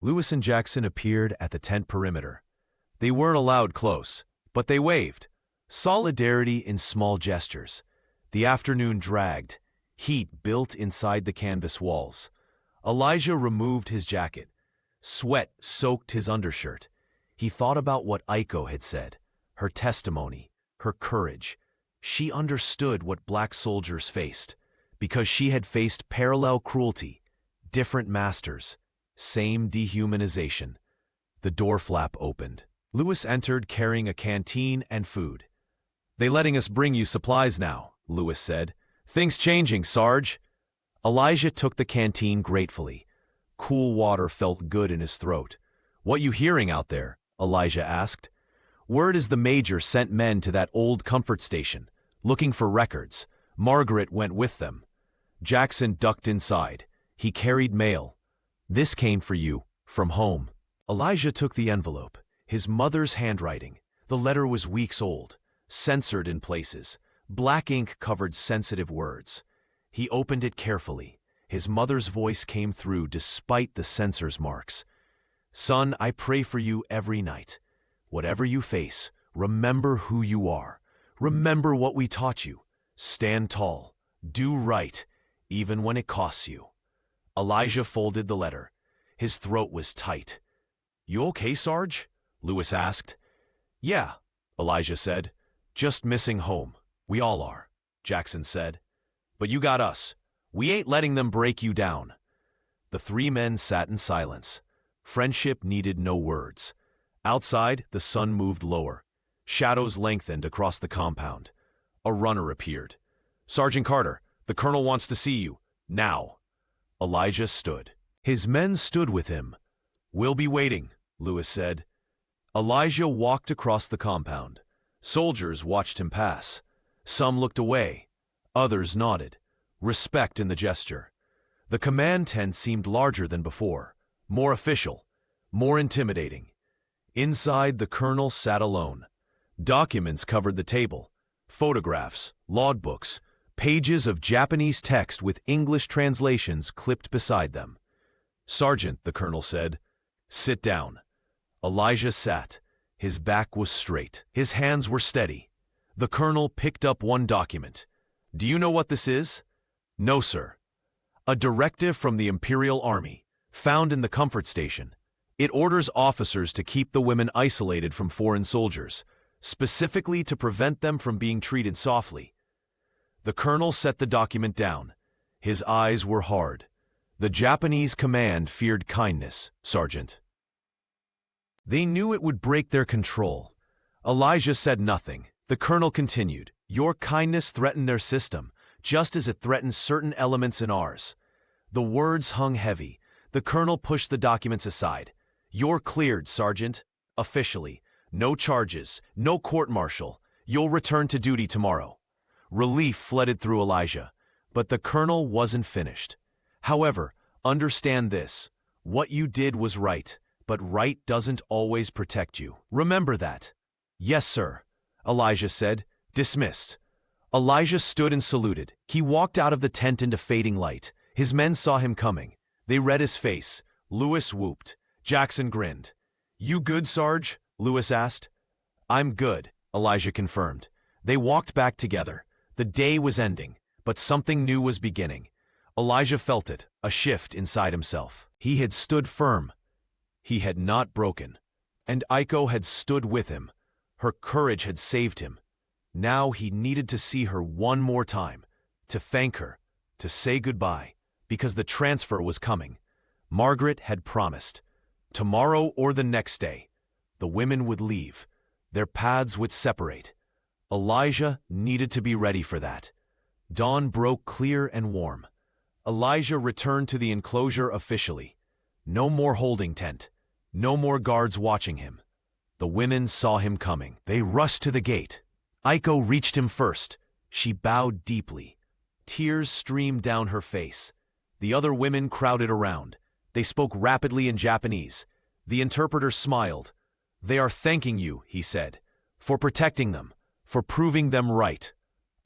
Lewis and Jackson appeared at the tent perimeter. They weren't allowed close, but they waved. Solidarity in small gestures. The afternoon dragged. Heat built inside the canvas walls. Elijah removed his jacket. Sweat soaked his undershirt. He thought about what Aiko had said, her testimony, her courage. She understood what black soldiers faced, because she had faced parallel cruelty, different masters, same dehumanization. The door flap opened. Lewis entered carrying a canteen and food. They letting us bring you supplies now, Lewis said. Things changing, Sarge. Elijah took the canteen gratefully. Cool water felt good in his throat. What you hearing out there? Elijah asked. Word is the major sent men to that old comfort station, looking for records. Margaret went with them. Jackson ducked inside. He carried mail. This came for you, from home. Elijah took the envelope. His mother's handwriting. The letter was weeks old, censored in places. Black ink covered sensitive words. He opened it carefully. His mother's voice came through despite the censor's marks. Son, I pray for you every night. Whatever you face, remember who you are. Remember what we taught you. Stand tall. Do right, even when it costs you. Elijah folded the letter. His throat was tight. You okay, Sarge? Lewis asked. Yeah, Elijah said. Just missing home. We all are, Jackson said. But you got us. We ain't letting them break you down. The 3 men sat in silence. Friendship needed no words. Outside, the sun moved lower. Shadows lengthened across the compound. A runner appeared. Sergeant Carter, the colonel wants to see you. Now. Elijah stood. His men stood with him. We'll be waiting, Lewis said. Elijah walked across the compound. Soldiers watched him pass. Some looked away. Others nodded. Respect in the gesture. The command tent seemed larger than before. More official. More intimidating. Inside, the colonel sat alone. Documents covered the table. Photographs, logbooks, pages of Japanese text with English translations clipped beside them. Sergeant, the colonel said. Sit down. Elijah sat. His back was straight. His hands were steady. The colonel picked up one document. Do you know what this is? No, sir. A directive from the Imperial Army, found in the comfort station. It orders officers to keep the women isolated from foreign soldiers, specifically to prevent them from being treated softly. The colonel set the document down. His eyes were hard. The Japanese command feared kindness, Sergeant. They knew it would break their control. Elijah said nothing. The colonel continued, "Your kindness threatened their system, just as it threatens certain elements in ours." The words hung heavy. The colonel pushed the documents aside. "You're cleared, Sergeant. Officially. No charges, no court-martial. You'll return to duty tomorrow." Relief flooded through Elijah, but the colonel wasn't finished. "However, understand this. What you did was right, but right doesn't always protect you. Remember that." "Yes, sir," Elijah said. Dismissed. Elijah stood and saluted. He walked out of the tent into fading light. His men saw him coming. They read his face. Lewis whooped. Jackson grinned. "You good, Sarge?" Lewis asked. "I'm good," Elijah confirmed. They walked back together. The day was ending, but something new was beginning. Elijah felt it, a shift inside himself. He had stood firm. He had not broken. And Aiko had stood with him. Her courage had saved him. Now he needed to see her one more time, to thank her, to say goodbye, because the transfer was coming. Margaret had promised. Tomorrow or the next day, the women would leave. Their paths would separate. Elijah needed to be ready for that. Dawn broke clear and warm. Elijah returned to the enclosure officially. No more holding tent. No more guards watching him. The women saw him coming. They rushed to the gate. Aiko reached him first. She bowed deeply. Tears streamed down her face. The other women crowded around. They spoke rapidly in Japanese. The interpreter smiled. "They are thanking you," he said, "for protecting them, for proving them right."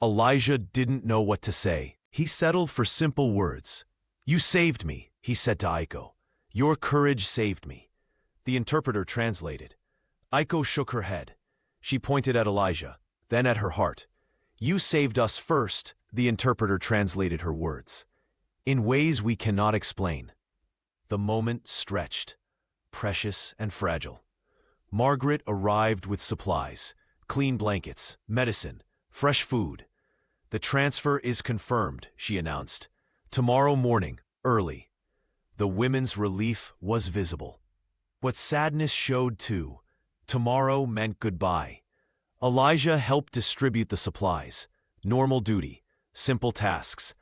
Elijah didn't know what to say. He settled for simple words. "You saved me," he said to Aiko. "Your courage saved me." The interpreter translated. Aiko shook her head. She pointed at Elijah, then at her heart. "You saved us first," the interpreter translated her words, "in ways we cannot explain." The moment stretched, precious and fragile. Margaret arrived with supplies, clean blankets, medicine, fresh food. "The transfer is confirmed," she announced. "Tomorrow morning, early." The women's relief was visible. But sadness showed too. Tomorrow meant goodbye. Elijah helped distribute the supplies. Normal duty, simple tasks.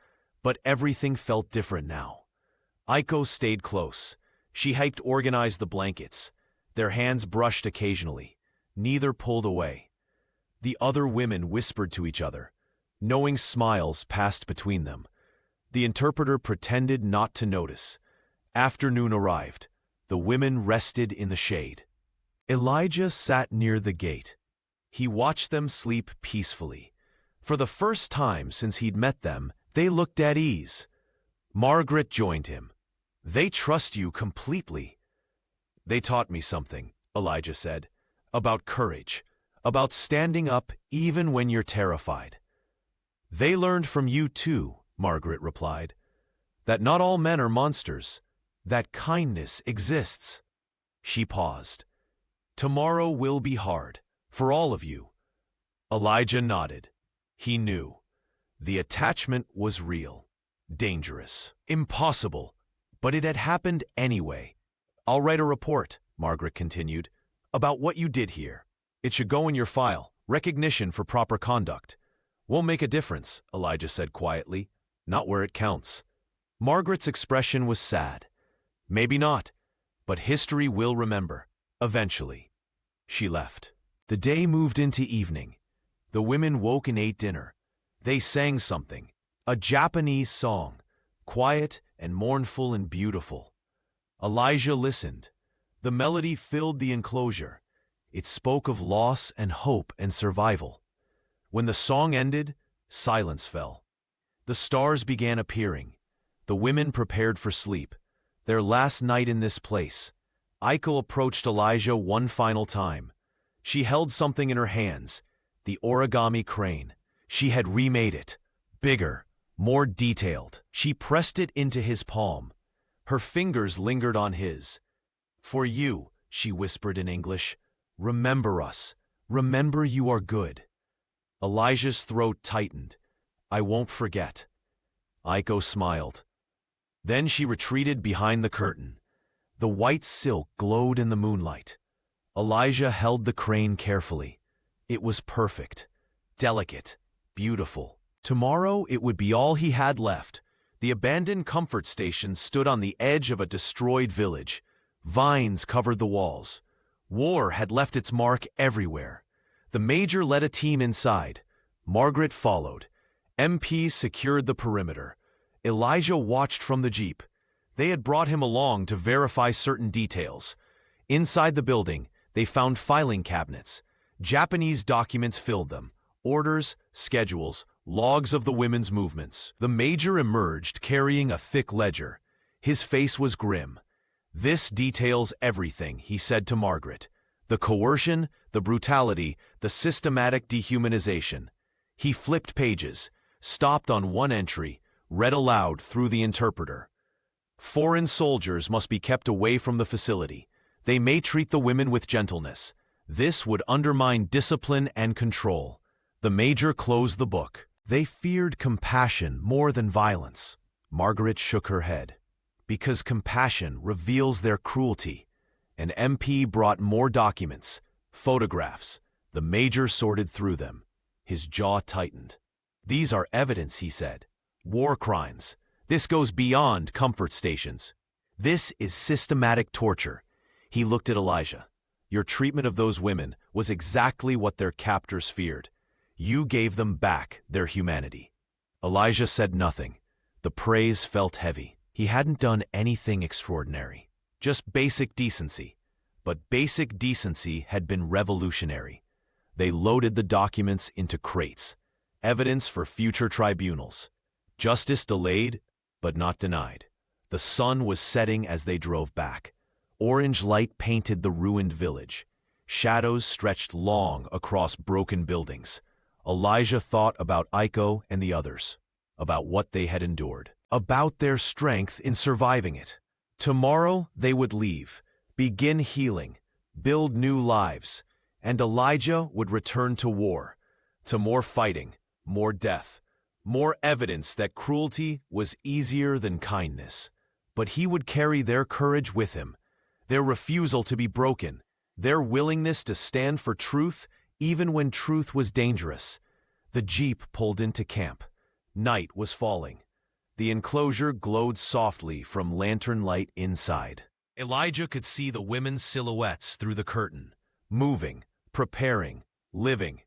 But everything felt different now. Aiko stayed close. She helped organize the blankets. Their hands brushed occasionally. Neither pulled away. The other women whispered to each other. Knowing smiles passed between them. The interpreter pretended not to notice. Afternoon arrived. The women rested in the shade. Elijah sat near the gate. He watched them sleep peacefully. For the first time since he'd met them, they looked at ease. Margaret joined him. "They trust you completely." "They taught me something," Elijah said, "about courage, about standing up even when you're terrified." "They learned from you too," Margaret replied, "that not all men are monsters, that kindness exists." She paused. "Tomorrow will be hard, for all of you." Elijah nodded. He knew. The attachment was real, dangerous, impossible, but it had happened anyway. "I'll write a report," Margaret continued, "about what you did here. It should go in your file, recognition for proper conduct." "Won't make a difference," Elijah said quietly, "not where it counts." Margaret's expression was sad. "Maybe not, but history will remember, eventually." She left. The day moved into evening. The women woke and ate dinner. They sang something, a Japanese song, quiet and mournful and beautiful. Elijah listened. The melody filled the enclosure. It spoke of loss and hope and survival. When the song ended, silence fell. The stars began appearing. The women prepared for sleep, their last night in this place. Aiko approached Elijah one final time. She held something in her hands, the origami crane. She had remade it, Bigger, more detailed. She pressed it into his palm. Her fingers lingered on his. "For you," she whispered in English, "remember us. Remember you are good." Elijah's throat tightened. "I won't forget." Aiko smiled. Then she retreated behind the curtain. The white silk glowed in the moonlight. Elijah held the crane carefully. It was perfect, delicate, beautiful. Tomorrow it would be all he had left. The abandoned comfort station stood on the edge of a destroyed village. Vines covered the walls. War had left its mark everywhere. The major led a team inside. Margaret followed. MPs secured the perimeter. Elijah watched from the jeep. They had brought him along to verify certain details. Inside the building, they found filing cabinets. Japanese documents filled them. Orders, schedules, logs of the women's movements. The major emerged carrying a thick ledger. His face was grim. "This details everything," he said to Margaret. "The coercion, the brutality, the systematic dehumanization." He flipped pages, stopped on one entry, read aloud through the interpreter. "Foreign soldiers must be kept away from the facility. They may treat the women with gentleness. This would undermine discipline and control." The major closed the book. "They feared compassion more than violence." Margaret shook her head. "Because compassion reveals their cruelty." An MP brought more documents, photographs. The major sorted through them. His jaw tightened. "These are evidence," he said. "War crimes. This goes beyond comfort stations. This is systematic torture." He looked at Elijah. "Your treatment of those women was exactly what their captors feared. You gave them back their humanity." Elijah said nothing. The praise felt heavy. He hadn't done anything extraordinary. Just basic decency. But basic decency had been revolutionary. They loaded the documents into crates. Evidence for future tribunals. Justice delayed, but not denied. The sun was setting as they drove back. Orange light painted the ruined village. Shadows stretched long across broken buildings. Elijah thought about Aiko and the others, about what they had endured, about their strength in surviving it. Tomorrow they would leave, begin healing, build new lives, and Elijah would return to war, to more fighting, more death, more evidence that cruelty was easier than kindness. But he would carry their courage with him, their refusal to be broken, their willingness to stand for truth even when truth was dangerous. The jeep pulled into camp. Night was falling. The enclosure glowed softly from lantern light inside. Elijah could see the women's silhouettes through the curtain, moving, preparing, living.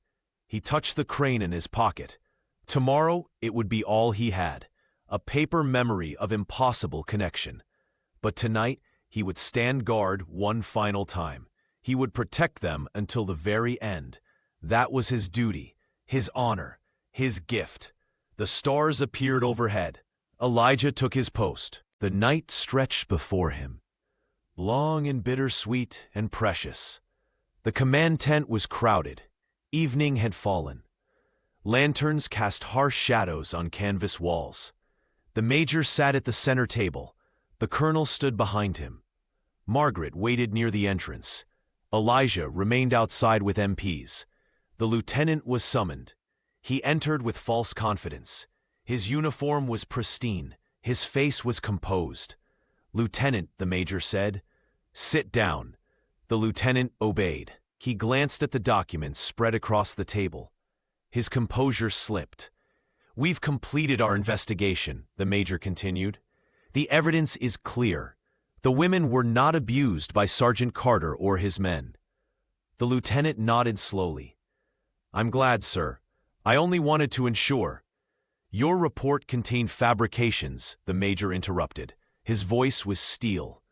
He touched the crane in his pocket. Tomorrow it would be all he had, a paper memory of impossible connection. But tonight he would stand guard one final time. He would protect them until the very end. That was his duty, his honor, his gift. The stars appeared overhead. Elijah took his post. The night stretched before him, long and bittersweet and precious. The command tent was crowded. Evening had fallen. Lanterns cast harsh shadows on canvas walls. The major sat at the center table. The colonel stood behind him. Margaret waited near the entrance. Elijah remained outside with MPs. The lieutenant was summoned. He entered with false confidence. His uniform was pristine. His face was composed. "Lieutenant," the major said. "Sit down." The lieutenant obeyed. He glanced at the documents spread across the table. His composure slipped. "We've completed our investigation," the major continued. "The evidence is clear. The women were not abused by Sergeant Carter or his men." The lieutenant nodded slowly. "I'm glad, sir. I only wanted to ensure." "Your report contained fabrications," the major interrupted. His voice was steel.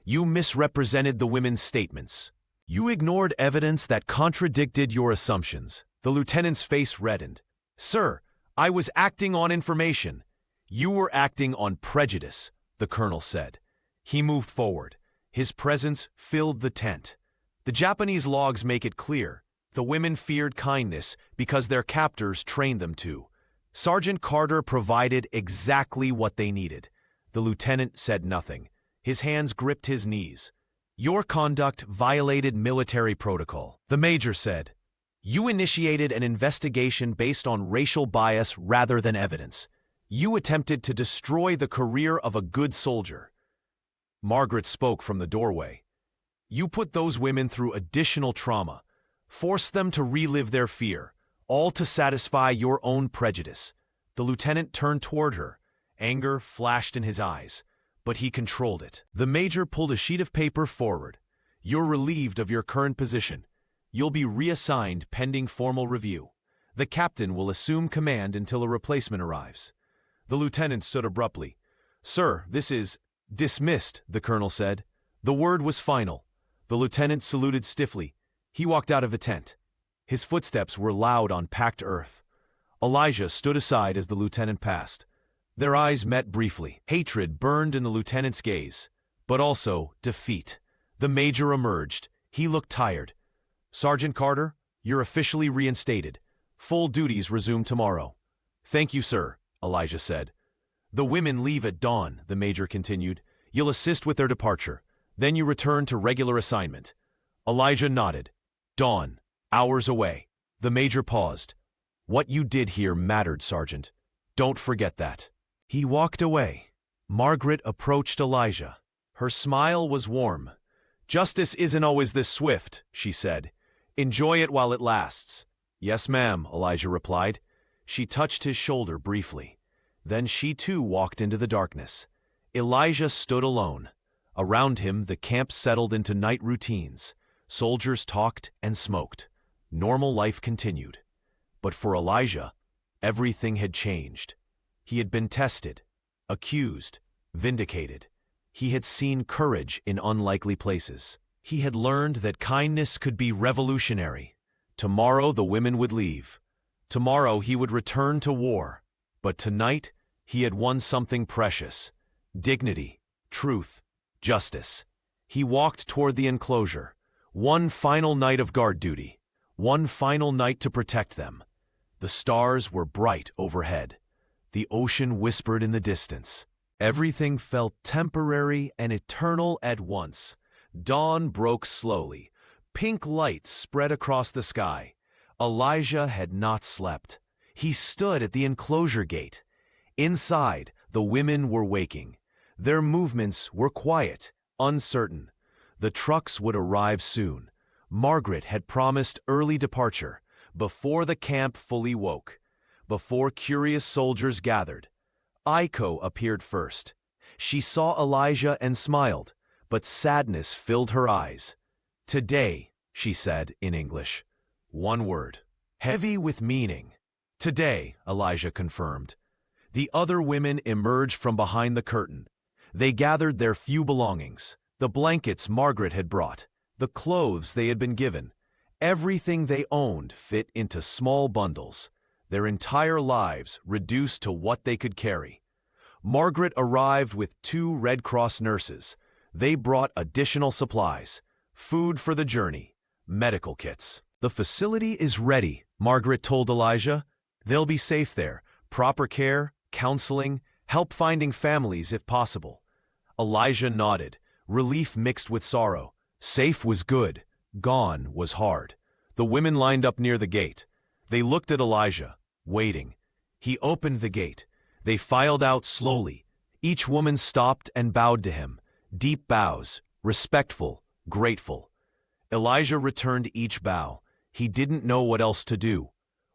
"You misrepresented the women's statements. You ignored evidence that contradicted your assumptions." The lieutenant's face reddened. "Sir, I was acting on information." "You were acting on prejudice," the colonel said. He moved forward. His presence filled the tent. "The Japanese logs make it clear. The women feared kindness because their captors trained them to. Sergeant Carter provided exactly what they needed. The lieutenant said nothing. His hands gripped his knees. Your conduct violated military protocol. The major said, you initiated an investigation based on racial bias rather than evidence. You attempted to destroy the career of a good soldier. Margaret spoke from the doorway. You put those women through additional trauma, forced them to relive their fear, all to satisfy your own prejudice. The lieutenant turned toward her. Anger flashed in his eyes, but he controlled it. The major pulled a sheet of paper forward. You're relieved of your current position. You'll be reassigned pending formal review. The captain will assume command until a replacement arrives. The lieutenant stood abruptly. Sir, this is dismissed, the colonel said. The word was final. The lieutenant saluted stiffly. He walked out of the tent. His footsteps were loud on packed earth. Elijah stood aside as the lieutenant passed. Their eyes met briefly. Hatred burned in the lieutenant's gaze, but also defeat. The major emerged. He looked tired. Sergeant Carter, you're officially reinstated. Full duties resume tomorrow. Thank you, sir, Elijah said. The women leave at dawn, the major continued. You'll assist with their departure. Then you return to regular assignment. Elijah nodded. Dawn, hours away. The major paused. What you did here mattered, Sergeant. Don't forget that. He walked away. Margaret approached Elijah. Her smile was warm. Justice isn't always this swift, she said. Enjoy it while it lasts. Yes, ma'am, Elijah replied. She touched his shoulder briefly. Then she too walked into the darkness. Elijah stood alone. Around him, the camp settled into night routines. Soldiers talked and smoked. Normal life continued. But for Elijah, everything had changed. He had been tested, accused, vindicated. He had seen courage in unlikely places. He had learned that kindness could be revolutionary. Tomorrow the women would leave. Tomorrow he would return to war. But tonight he had won something precious. Dignity, truth, justice. He walked toward the enclosure. One final night of guard duty. One final night to protect them. The stars were bright overhead. The ocean whispered in the distance. Everything felt temporary and eternal at once. Dawn broke slowly. Pink light spread across the sky. Elijah had not slept. He stood at the enclosure gate. Inside, the women were waking. Their movements were quiet, uncertain. The trucks would arrive soon. Margaret had promised early departure, before the camp fully woke, before curious soldiers gathered. Aiko appeared first. She saw Elijah and smiled, but sadness filled her eyes. Today, she said in English. One word. Heavy with meaning. Today, Elijah confirmed. The other women emerged from behind the curtain. They gathered their few belongings, the blankets Margaret had brought, the clothes they had been given. Everything they owned fit into small bundles, their entire lives reduced to what they could carry. Margaret arrived with 2 Red Cross nurses. They brought additional supplies, food for the journey, medical kits. The facility is ready, Margaret told Elijah. They'll be safe there. Proper care, counseling, help finding families if possible. Elijah nodded, relief mixed with sorrow. Safe was good, gone was hard. The women lined up near the gate. They looked at Elijah, waiting. He opened the gate. They filed out slowly. Each woman stopped and bowed to him. Deep bows, respectful, grateful. Elijah returned each bow. He didn't know what else to do.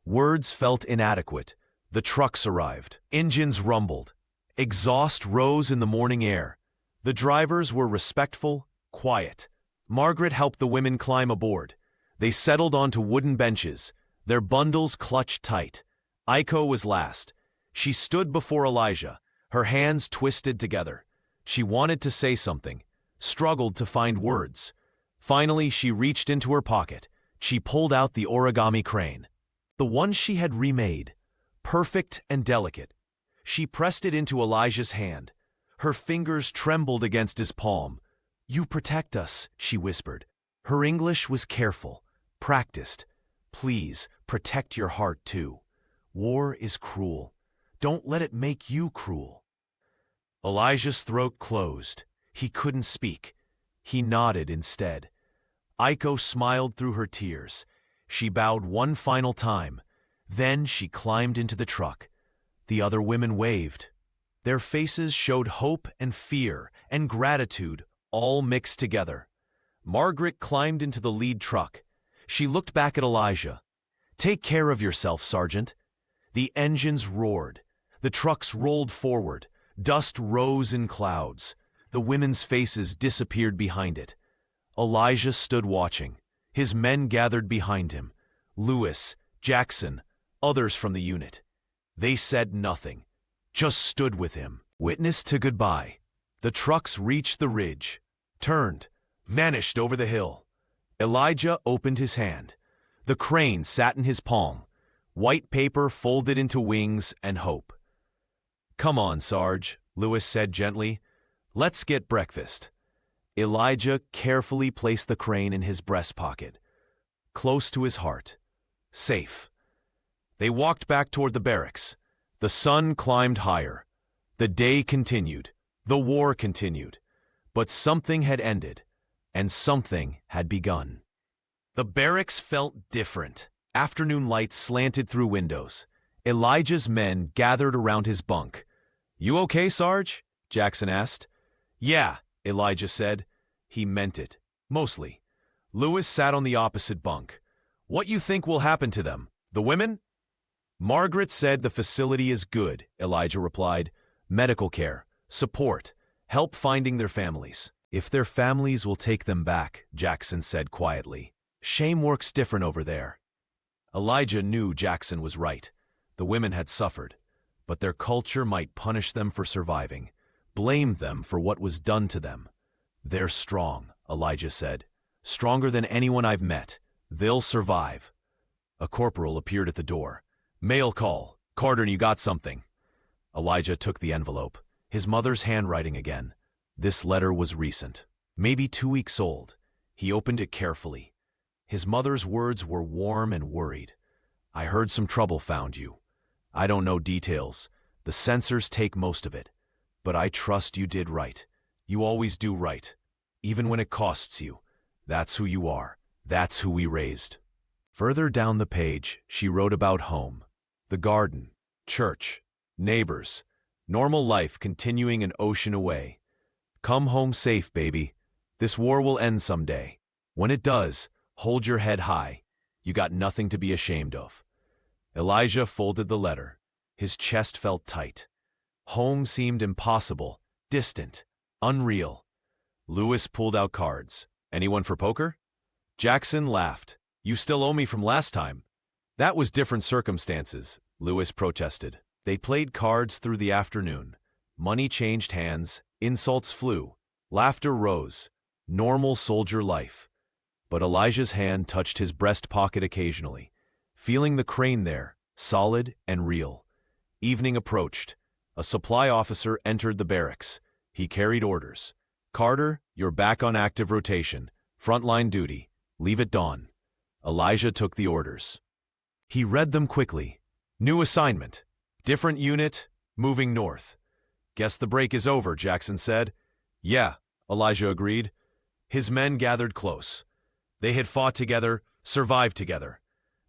Words felt inadequate. The trucks arrived. Engines rumbled. Exhaust rose in the morning air. The drivers were respectful, quiet. Margaret helped the women climb aboard. They settled onto wooden benches, their bundles clutched tight. Aiko was last. She stood before Elijah, her hands twisted together. She wanted to say something, struggled to find words. Finally, she reached into her pocket. She pulled out the origami crane, the one she had remade, perfect and delicate. She pressed it into Elijah's hand. Her fingers trembled against his palm. "You protect us," she whispered. Her English was careful, practiced. "Please, protect your heart too." War is cruel. Don't let it make you cruel. Elijah's throat closed. He couldn't speak. He nodded instead. Aiko smiled through her tears. She bowed one final time. Then she climbed into the truck. The other women waved. Their faces showed hope and fear and gratitude all mixed together. Margaret climbed into the lead truck. She looked back at Elijah. "Take care of yourself, Sergeant." The engines roared. The trucks rolled forward. Dust rose in clouds. The women's faces disappeared behind it. Elijah stood watching. His men gathered behind him. Lewis, Jackson, others from the unit. They said nothing, just stood with him, witness to goodbye. The trucks reached the ridge, turned, vanished over the hill. Elijah opened his hand. The crane sat in his palm, white paper folded into wings and hope. "Come on, Sarge," Lewis said gently. "Let's get breakfast." Elijah carefully placed the crane in his breast pocket, close to his heart. Safe. They walked back toward the barracks. The sun climbed higher. The day continued. The war continued. But something had ended, and something had begun. The barracks felt different. Afternoon light slanted through windows. Elijah's men gathered around his bunk. "You okay, Sarge?" Jackson asked. "Yeah," Elijah said. He meant it. Mostly. Lewis sat on the opposite bunk. "What you think will happen to them? The women?" Margaret said the facility is good, Elijah replied. "Medical care, support, help finding their families." "If their families will take them back," Jackson said quietly. "Shame works different over there." Elijah knew Jackson was right. The women had suffered, but their culture might punish them for surviving, blame them for what was done to them. "They're strong," Elijah said. "Stronger than anyone I've met. They'll survive." A corporal appeared at the door. "Mail call. Carter, you got something." Elijah took the envelope. His mother's handwriting again. This letter was recent, maybe 2 weeks old. He opened it carefully. His mother's words were warm and worried. "I heard some trouble found you. I don't know details. The censors take most of it. But I trust you did right. You always do right. Even when it costs you. That's who you are. That's who we raised." Further down the page, she wrote about home. The garden, church, neighbors, normal life continuing an ocean away. "Come home safe, baby. This war will end someday. When it does, hold your head high. You got nothing to be ashamed of." Elijah folded the letter. His chest felt tight. Home seemed impossible, distant, unreal. Lewis pulled out cards. "Anyone for poker?" Jackson laughed. "You still owe me from last time." "That was different circumstances," Lewis protested. They played cards through the afternoon. Money changed hands, insults flew, laughter rose. Normal soldier life. But Elijah's hand touched his breast pocket occasionally, feeling the crane there, solid and real. Evening approached. A supply officer entered the barracks. He carried orders. "Carter, you're back on active rotation. Frontline duty. Leave at dawn." Elijah took the orders. He read them quickly. "New assignment. Different unit, moving north." "Guess the break is over," Jackson said. "Yeah," Elijah agreed. His men gathered close. They had fought together, survived together.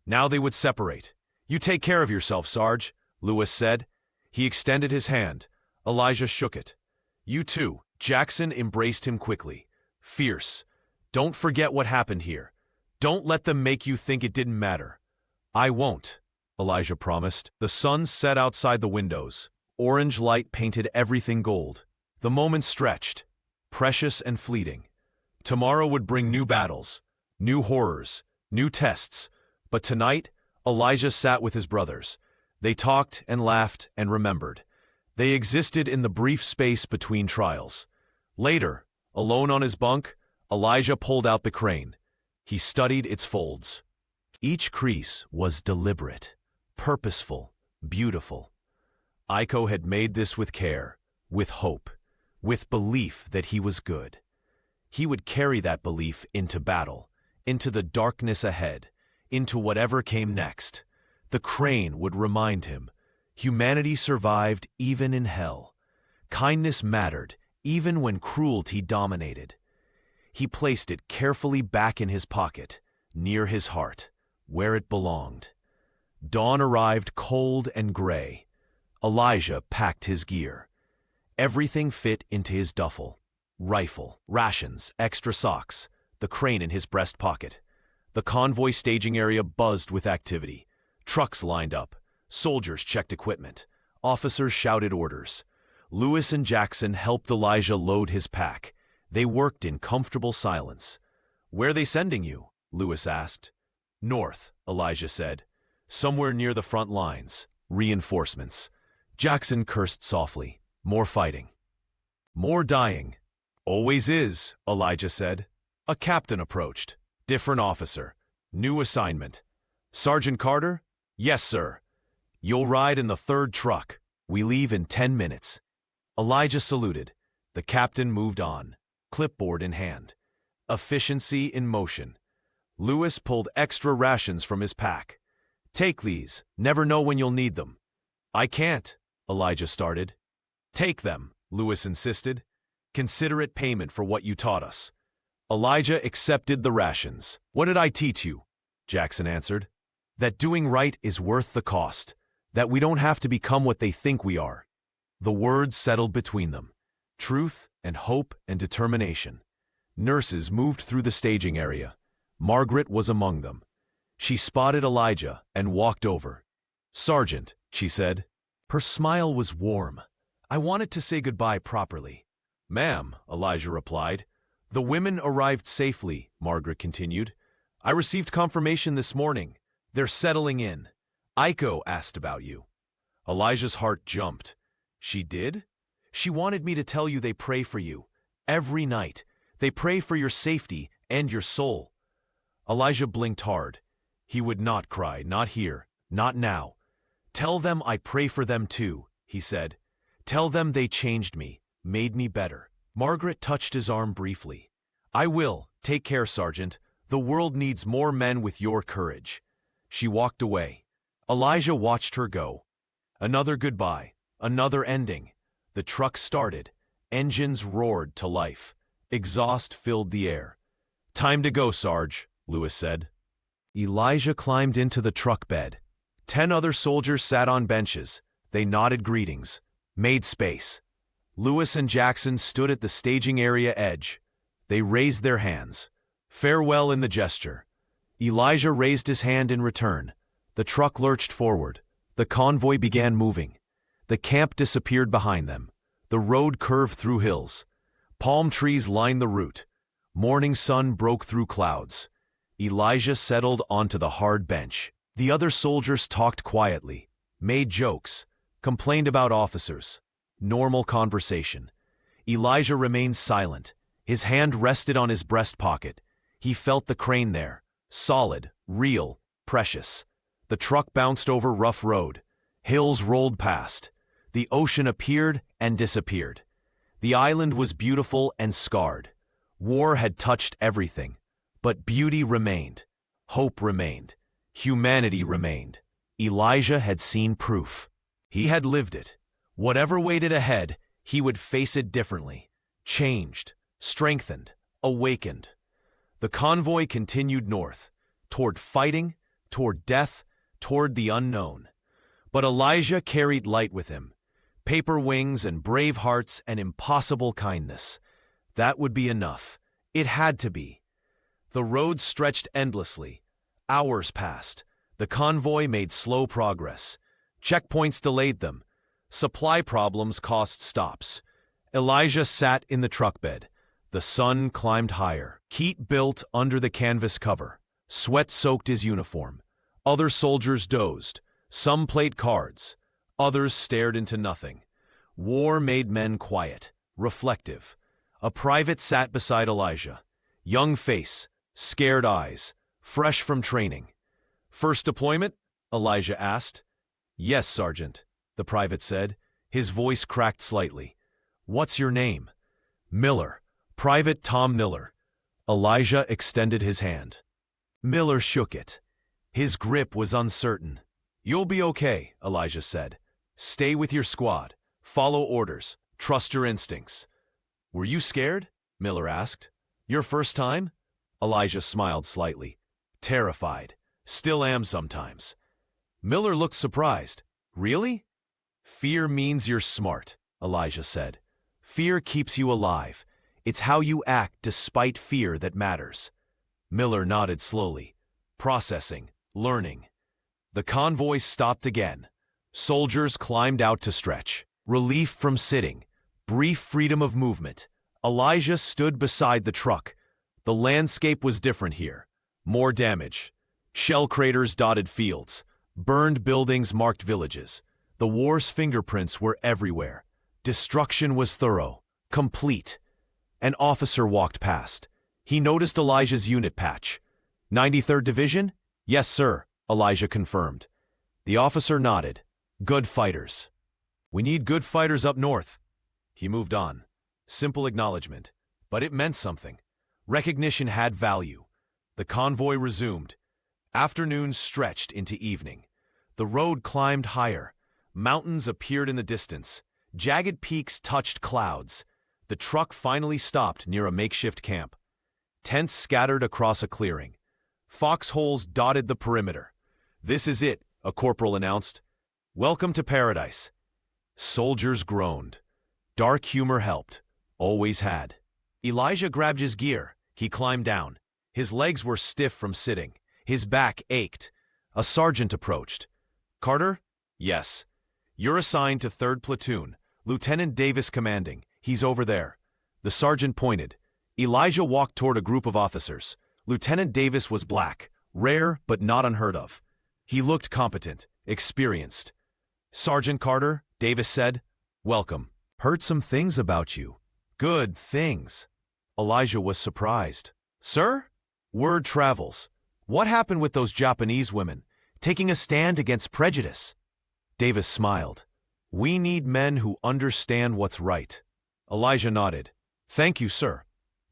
Now they would separate. "You take care of yourself, Sarge," Lewis said. He extended his hand. Elijah shook it. "You too." Jackson embraced him quickly. Fierce. "Don't forget what happened here. Don't let them make you think it didn't matter." "I won't," Elijah promised. The sun set outside the windows. Orange light painted everything gold. The moment stretched, precious and fleeting. Tomorrow would bring new battles, new horrors, new tests. But tonight, Elijah sat with his brothers. They talked and laughed and remembered. They existed in the brief space between trials. Later, alone on his bunk, Elijah pulled out the crane. He studied its folds. Each crease was deliberate, purposeful, beautiful. Aiko had made this with care, with hope, with belief that he was good. He would carry that belief into battle, into the darkness ahead, into whatever came next. The crane would remind him. Humanity survived even in hell. Kindness mattered, even when cruelty dominated. He placed it carefully back in his pocket, near his heart, where it belonged. Dawn arrived cold and gray. Elijah packed his gear. Everything fit into his duffel. Rifle, rations, extra socks, the crane in his breast pocket. The convoy staging area buzzed with activity. Trucks lined up. Soldiers checked equipment. Officers shouted orders. Lewis and Jackson helped Elijah load his pack. They worked in comfortable silence. "Where are they sending you?" Lewis asked. "North," Elijah said. "Somewhere near the front lines. Reinforcements." Jackson cursed softly. "More fighting. More dying." "Always is," Elijah said. A captain approached. Different officer. New assignment. "Sergeant Carter?" "Yes, sir." "You'll ride in the third truck. We leave in 10 minutes. Elijah saluted. The captain moved on, clipboard in hand. Efficiency in motion. Lewis pulled extra rations from his pack. "Take these. Never know when you'll need them." "I can't," Elijah started. "Take them," Lewis insisted. "Consider it payment for what you taught us." Elijah accepted the rations. "What did I teach you?" Jackson answered. "That doing right is worth the cost. That we don't have to become what they think we are." The words settled between them. Truth and hope and determination. Nurses moved through the staging area. Margaret was among them. She spotted Elijah and walked over. "Sergeant," she said. Her smile was warm. "I wanted to say goodbye properly." "Ma'am," Elijah replied. "The women arrived safely," Margaret continued. "I received confirmation this morning. They're settling in. Aiko asked about you." Elijah's heart jumped. "She did?" "She wanted me to tell you they pray for you. Every night. They pray for your safety and your soul." Elijah blinked hard. He would not cry, not here, not now. "Tell them I pray for them too," he said. "Tell them they changed me, made me better." Margaret touched his arm briefly. "I will. Take care, Sergeant. The world needs more men with your courage." She walked away. Elijah watched her go. Another goodbye, another ending. The truck started. Engines roared to life. Exhaust filled the air. "Time to go, Sarge," Lewis said. Elijah climbed into the truck bed. 10 other soldiers sat on benches. They nodded greetings, made space. Lewis and Jackson stood at the staging area edge. They raised their hands. Farewell in the gesture. Elijah raised his hand in return. The truck lurched forward. The convoy began moving. The camp disappeared behind them. The road curved through hills. Palm trees lined the route. Morning sun broke through clouds. Elijah settled onto the hard bench. The other soldiers talked quietly, made jokes, complained about officers. Normal conversation. Elijah remained silent. His hand rested on his breast pocket. He felt the crane there. Solid, real, precious. The truck bounced over rough road. Hills rolled past. The ocean appeared and disappeared. The island was beautiful and scarred. War had touched everything. But beauty remained. Hope remained. Humanity remained. Elijah had seen proof. He had lived it. Whatever waited ahead, he would face it differently. Changed, strengthened, awakened. The convoy continued north, toward fighting, toward death, toward the unknown. But Elijah carried light with him. Paper wings and brave hearts and impossible kindness. That would be enough. It had to be. The road stretched endlessly. Hours passed. The convoy made slow progress. Checkpoints delayed them. Supply problems caused stops. Elijah sat in the truck bed. The sun climbed higher. Heat built under the canvas cover. Sweat soaked his uniform. Other soldiers dozed. Some played cards. Others stared into nothing. War made men quiet, reflective. A private sat beside Elijah. Young face, scared eyes, fresh from training. "First deployment?" Elijah asked. "Yes, Sergeant," the private said. His voice cracked slightly. "What's your name?" "Miller. Private Tom Miller." Elijah extended his hand. Miller shook it. His grip was uncertain. You'll be okay, Elijah said. Stay with your squad. Follow orders. Trust your instincts. Were you scared? Miller asked. Your first time? Elijah smiled slightly. Terrified. Still am sometimes. Miller looked surprised. Really? Fear means you're smart, Elijah said. Fear keeps you alive. It's how you act despite fear that matters. Miller nodded slowly. Processing. Learning. The convoy stopped again. Soldiers climbed out to stretch. Relief from sitting. Brief freedom of movement. Elijah stood beside the truck. The landscape was different here. More damage. Shell craters dotted fields. Burned buildings marked villages. The war's fingerprints were everywhere. Destruction was thorough. Complete. An officer walked past. He noticed Elijah's unit patch. 93rd Division? Yes, sir, Elijah confirmed. The officer nodded. Good fighters. We need good fighters up north. He moved on. Simple acknowledgement. But it meant something. Recognition had value. The convoy resumed. Afternoon stretched into evening. The road climbed higher. Mountains appeared in the distance. Jagged peaks touched clouds. The truck finally stopped near a makeshift camp. Tents scattered across a clearing. Foxholes dotted the perimeter. This is it, a corporal announced. Welcome to paradise. Soldiers groaned. Dark humor helped. Always had. Elijah grabbed his gear. He climbed down. His legs were stiff from sitting. His back ached. A sergeant approached. Carter? Yes. You're assigned to 3rd Platoon. Lieutenant Davis commanding. He's over there. The sergeant pointed. Elijah walked toward a group of officers. Lieutenant Davis was black, rare but not unheard of. He looked competent, experienced. Sergeant Carter, Davis said, welcome. Heard some things about you. Good things. Elijah was surprised. Sir? Word travels. What happened with those Japanese women, taking a stand against prejudice? Davis smiled. We need men who understand what's right. Elijah nodded. Thank you, sir.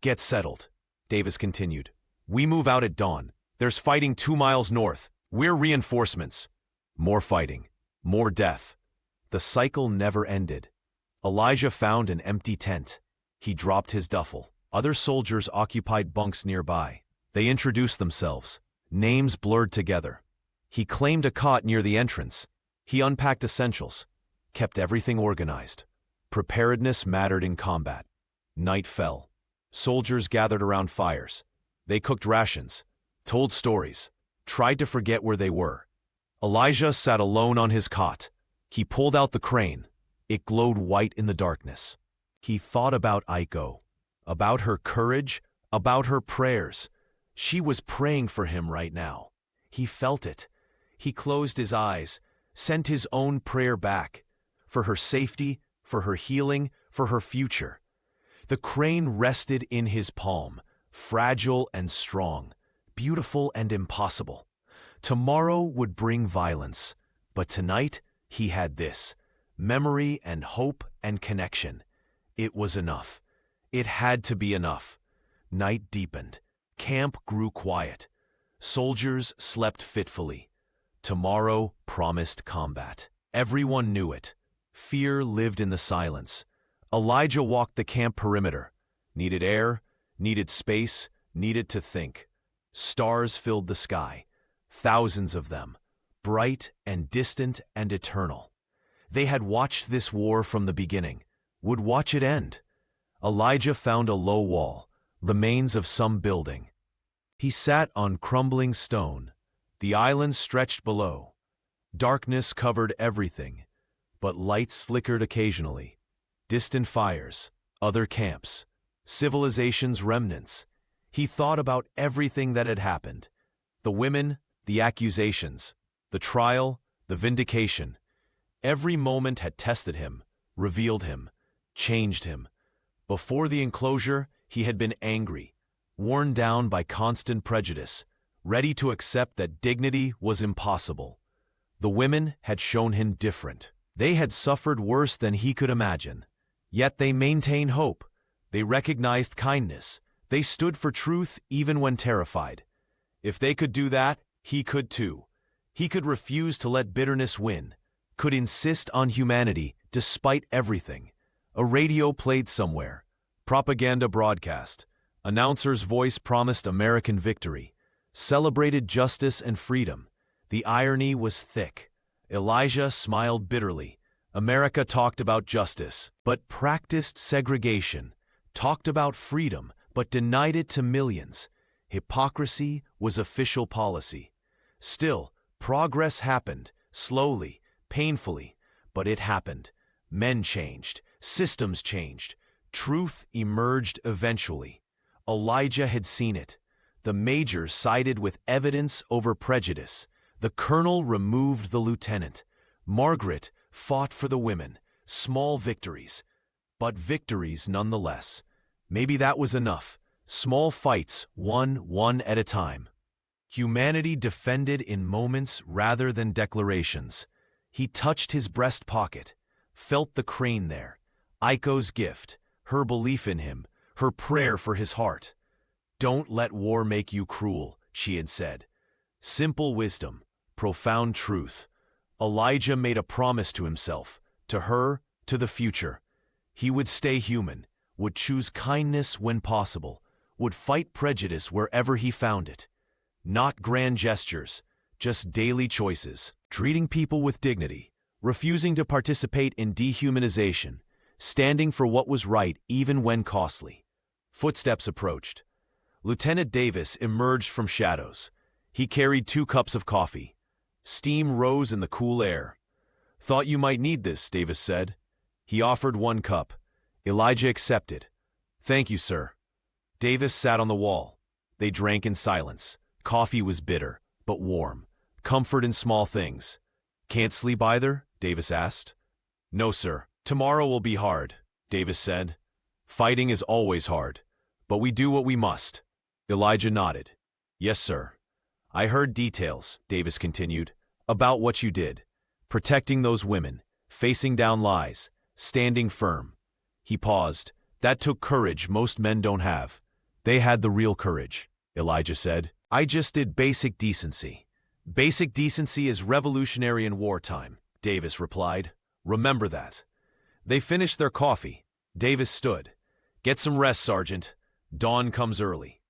Get settled. Davis continued. We move out at dawn. There's fighting 2 miles north. We're reinforcements. More fighting. More death. The cycle never ended. Elijah found an empty tent. He dropped his duffel. Other soldiers occupied bunks nearby. They introduced themselves. Names blurred together. He claimed a cot near the entrance. He unpacked essentials. Kept everything organized. Preparedness mattered in combat. Night fell. Soldiers gathered around fires. They cooked rations, told stories, tried to forget where they were. Elijah sat alone on his cot. He pulled out the crane. It glowed white in the darkness. He thought about Aiko, about her courage, about her prayers. She was praying for him right now. He felt it. He closed his eyes, sent his own prayer back, for her safety, for her healing, for her future. The crane rested in his palm, fragile and strong, beautiful and impossible. Tomorrow would bring violence, but tonight he had this, memory and hope and connection. It was enough. It had to be enough. Night deepened. Camp grew quiet. Soldiers slept fitfully. Tomorrow promised combat. Everyone knew it. Fear lived in the silence. Elijah walked the camp perimeter. Needed air, needed space, needed to think. Stars filled the sky. Thousands of them. Bright and distant and eternal. They had watched this war from the beginning. Would watch it end. Elijah found a low wall, the remains of some building. He sat on crumbling stone. The island stretched below. Darkness covered everything, but lights flickered occasionally. Distant fires, other camps, civilization's remnants. He thought about everything that had happened. The women, the accusations, the trial, the vindication. Every moment had tested him, revealed him, changed him. Before the enclosure, he had been angry, worn down by constant prejudice, ready to accept that dignity was impossible. The women had shown him different. They had suffered worse than he could imagine. Yet they maintained hope. They recognized kindness. They stood for truth even when terrified. If they could do that, he could too. He could refuse to let bitterness win, could insist on humanity despite everything. A radio played somewhere. Propaganda broadcast. Announcer's voice promised American victory, celebrated justice and freedom. The irony was thick. Elijah smiled bitterly. America talked about justice, but practiced segregation, talked about freedom, but denied it to millions. Hypocrisy was official policy. Still, progress happened, slowly, painfully, but it happened. Men changed, systems changed, truth emerged eventually. Elijah had seen it. The major sided with evidence over prejudice. The colonel removed the lieutenant. Margaret fought for the women. Small victories, but victories nonetheless. Maybe that was enough. Small fights, won one at a time. Humanity defended in moments rather than declarations. He touched his breast pocket, felt the crane there. Aiko's gift, her belief in him, her prayer for his heart. "Don't let war make you cruel," she had said. Simple wisdom, profound truth. Elijah made a promise to himself, to her, to the future. He would stay human, would choose kindness when possible, would fight prejudice wherever he found it. Not grand gestures, just daily choices, treating people with dignity, refusing to participate in dehumanization, standing for what was right even when costly. Footsteps approached. Lieutenant Davis emerged from shadows. He carried 2 cups of coffee. Steam rose in the cool air. "Thought you might need this," Davis said. He offered 1 cup. Elijah accepted. "Thank you, sir." Davis sat on the wall. They drank in silence. Coffee was bitter, but warm. Comfort in small things. "Can't sleep either?" Davis asked. "No, sir. Tomorrow will be hard," Davis said. "Fighting is always hard, but we do what we must." Elijah nodded. "Yes, sir." "I heard details," Davis continued, "about what you did. Protecting those women, facing down lies, standing firm." He paused. "That took courage most men don't have." "They had the real courage," Elijah said. "I just did basic decency." "Basic decency is revolutionary in wartime," Davis replied. "Remember that." They finished their coffee. Davis stood. "Get some rest, Sergeant. Dawn comes early."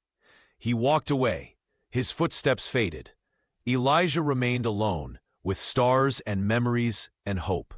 He walked away. His footsteps faded. Elijah remained alone, with stars and memories and hope.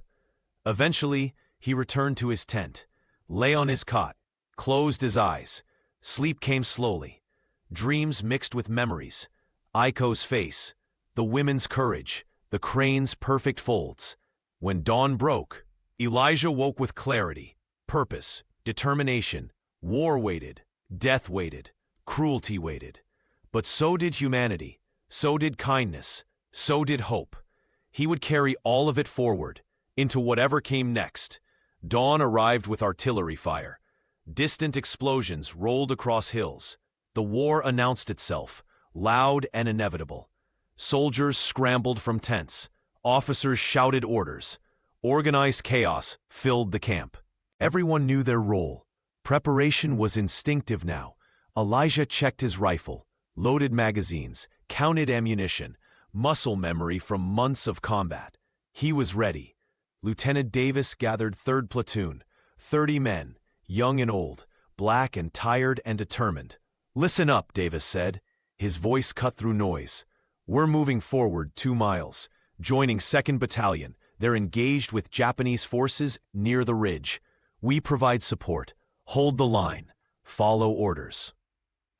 Eventually, he returned to his tent, lay on his cot, closed his eyes. Sleep came slowly. Dreams mixed with memories. Aiko's face, the women's courage, the crane's perfect folds. When dawn broke, Elijah woke with clarity, purpose, determination. War waited, death waited, cruelty waited. But so did humanity, so did kindness, so did hope. He would carry all of it forward, into whatever came next. Dawn arrived with artillery fire. Distant explosions rolled across hills. The war announced itself, loud and inevitable. Soldiers scrambled from tents. Officers shouted orders. Organized chaos filled the camp. Everyone knew their role. Preparation was instinctive now. Elijah checked his rifle, loaded magazines, counted ammunition, muscle memory from months of combat. He was ready. Lieutenant Davis gathered 3rd Platoon, 30 men, young and old, black and tired and determined. "Listen up," Davis said. His voice cut through noise. "We're moving forward 2 miles, joining 2nd Battalion. They're engaged with Japanese forces near the ridge. We provide support. Hold the line. Follow orders.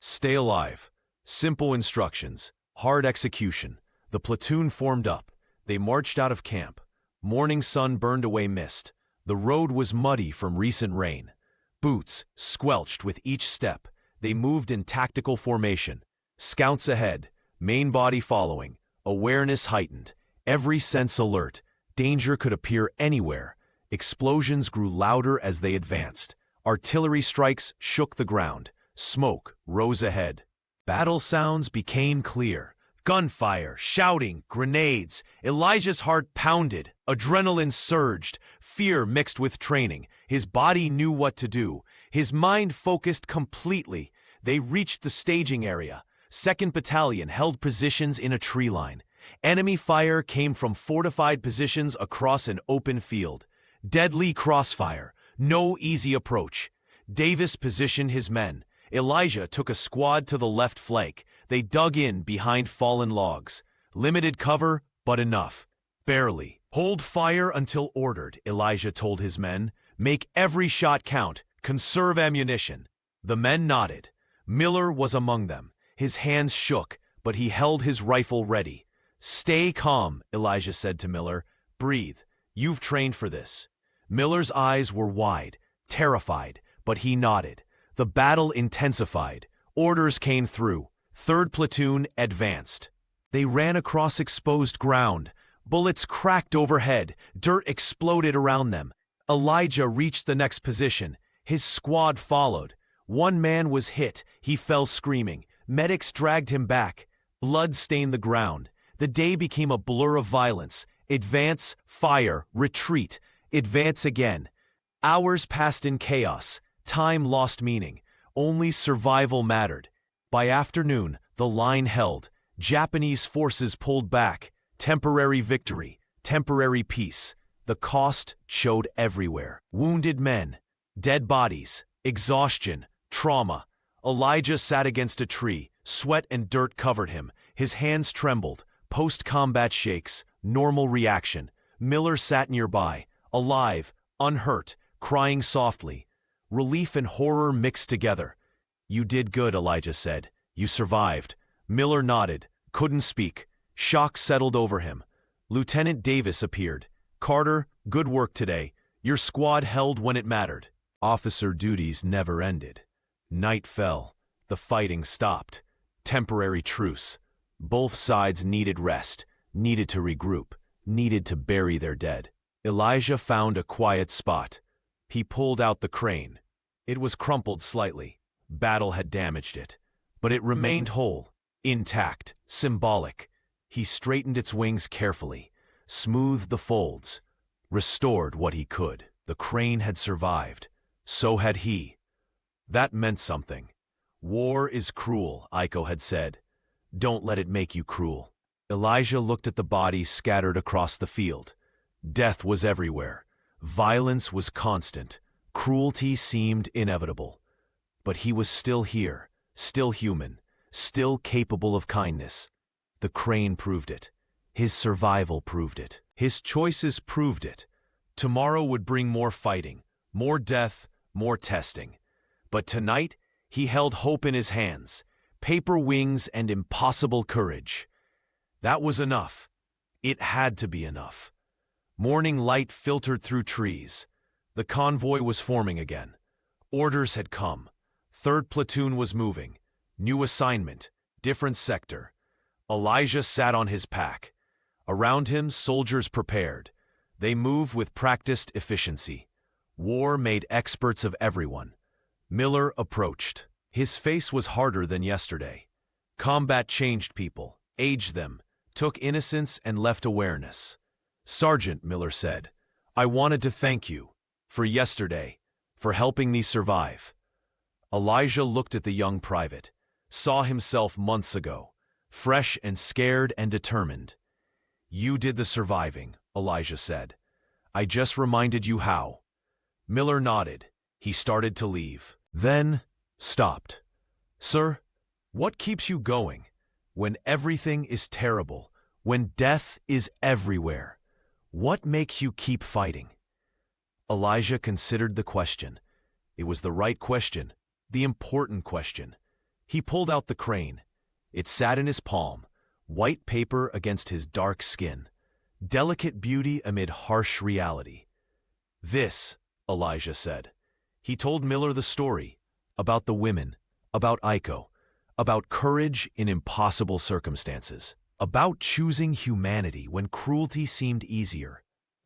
Stay alive." Simple instructions, hard execution. The platoon formed up. They marched out of camp. Morning sun burned away mist. The road was muddy from recent rain. Boots squelched with each step. They moved in tactical formation. Scouts ahead, main body following, awareness heightened, every sense alert. Danger could appear anywhere. Explosions grew louder as they advanced. Artillery strikes shook the ground. Smoke rose ahead. Battle sounds became clear. Gunfire, shouting, grenades. Elijah's heart pounded. Adrenaline surged. Fear mixed with training. His body knew what to do. His mind focused completely. They reached the staging area. 2nd Battalion held positions in a tree line. Enemy fire came from fortified positions across an open field. Deadly crossfire, no easy approach. Davis positioned his men. Elijah took a squad to the left flank. They dug in behind fallen logs. Limited cover, but enough. Barely. Hold fire until ordered, Elijah told his men. Make every shot count. Conserve ammunition. The men nodded. Miller was among them. His hands shook, but he held his rifle ready. Stay calm, Elijah said to Miller. Breathe. You've trained for this. Miller's eyes were wide, terrified, but he nodded. The battle intensified. Orders came through. 3rd Platoon advanced. They ran across exposed ground. Bullets cracked overhead. Dirt exploded around them. Elijah reached the next position. His squad followed. One man was hit. He fell screaming. Medics dragged him back. Blood stained the ground. The day became a blur of violence. Advance, fire, retreat. Advance again. Hours passed in chaos. Time lost meaning. Only survival mattered. By afternoon, the line held. Japanese forces pulled back. Temporary victory. Temporary peace. The cost showed everywhere. Wounded men. Dead bodies. Exhaustion. Trauma. Elijah sat against a tree. Sweat and dirt covered him. His hands trembled. Post-combat shakes. Normal reaction. Miller sat nearby. Alive. Unhurt. Crying softly. Relief and horror mixed together. You did good, Elijah said. You survived. Miller nodded. Couldn't speak. Shock settled over him. Lieutenant Davis appeared. Carter, good work today. Your squad held when it mattered. Officer duties never ended. Night fell. The fighting stopped. Temporary truce. Both sides needed rest, needed to regroup, needed to bury their dead. Elijah found a quiet spot. He pulled out the crane. It was crumpled slightly. Battle had damaged it. But it remained whole, intact, symbolic. He straightened its wings carefully, smoothed the folds, restored what he could. The crane had survived. So had he. That meant something. War is cruel, Iko had said. Don't let it make you cruel. Elijah looked at the bodies scattered across the field. Death was everywhere. Violence was constant. Cruelty seemed inevitable. But he was still here, still human, still capable of kindness. The crane proved it. His survival proved it. His choices proved it. Tomorrow would bring more fighting, more death, more testing. But tonight, he held hope in his hands, paper wings and impossible courage. That was enough. It had to be enough. Morning light filtered through trees. The convoy was forming again. Orders had come. 3rd Platoon was moving. New assignment, different sector. Elijah sat on his pack. Around him, soldiers prepared. They moved with practiced efficiency. War made experts of everyone. Miller approached. His face was harder than yesterday. Combat changed people, aged them, took innocence and left awareness. Sergeant, Miller said, I wanted to thank you for yesterday, for helping me survive. Elijah looked at the young private, saw himself months ago, fresh and scared and determined. You did the surviving, Elijah said. I just reminded you how. Miller nodded. He started to leave. Then stopped. Sir, what keeps you going when everything is terrible, when death is everywhere? What makes you keep fighting? Elijah considered the question. It was the right question, the important question. He pulled out the crane. It sat in his palm, white paper against his dark skin, delicate beauty amid harsh reality. This, Elijah said. He told Miller the story, about the women, about Iko, about courage in impossible circumstances, about choosing humanity when cruelty seemed easier.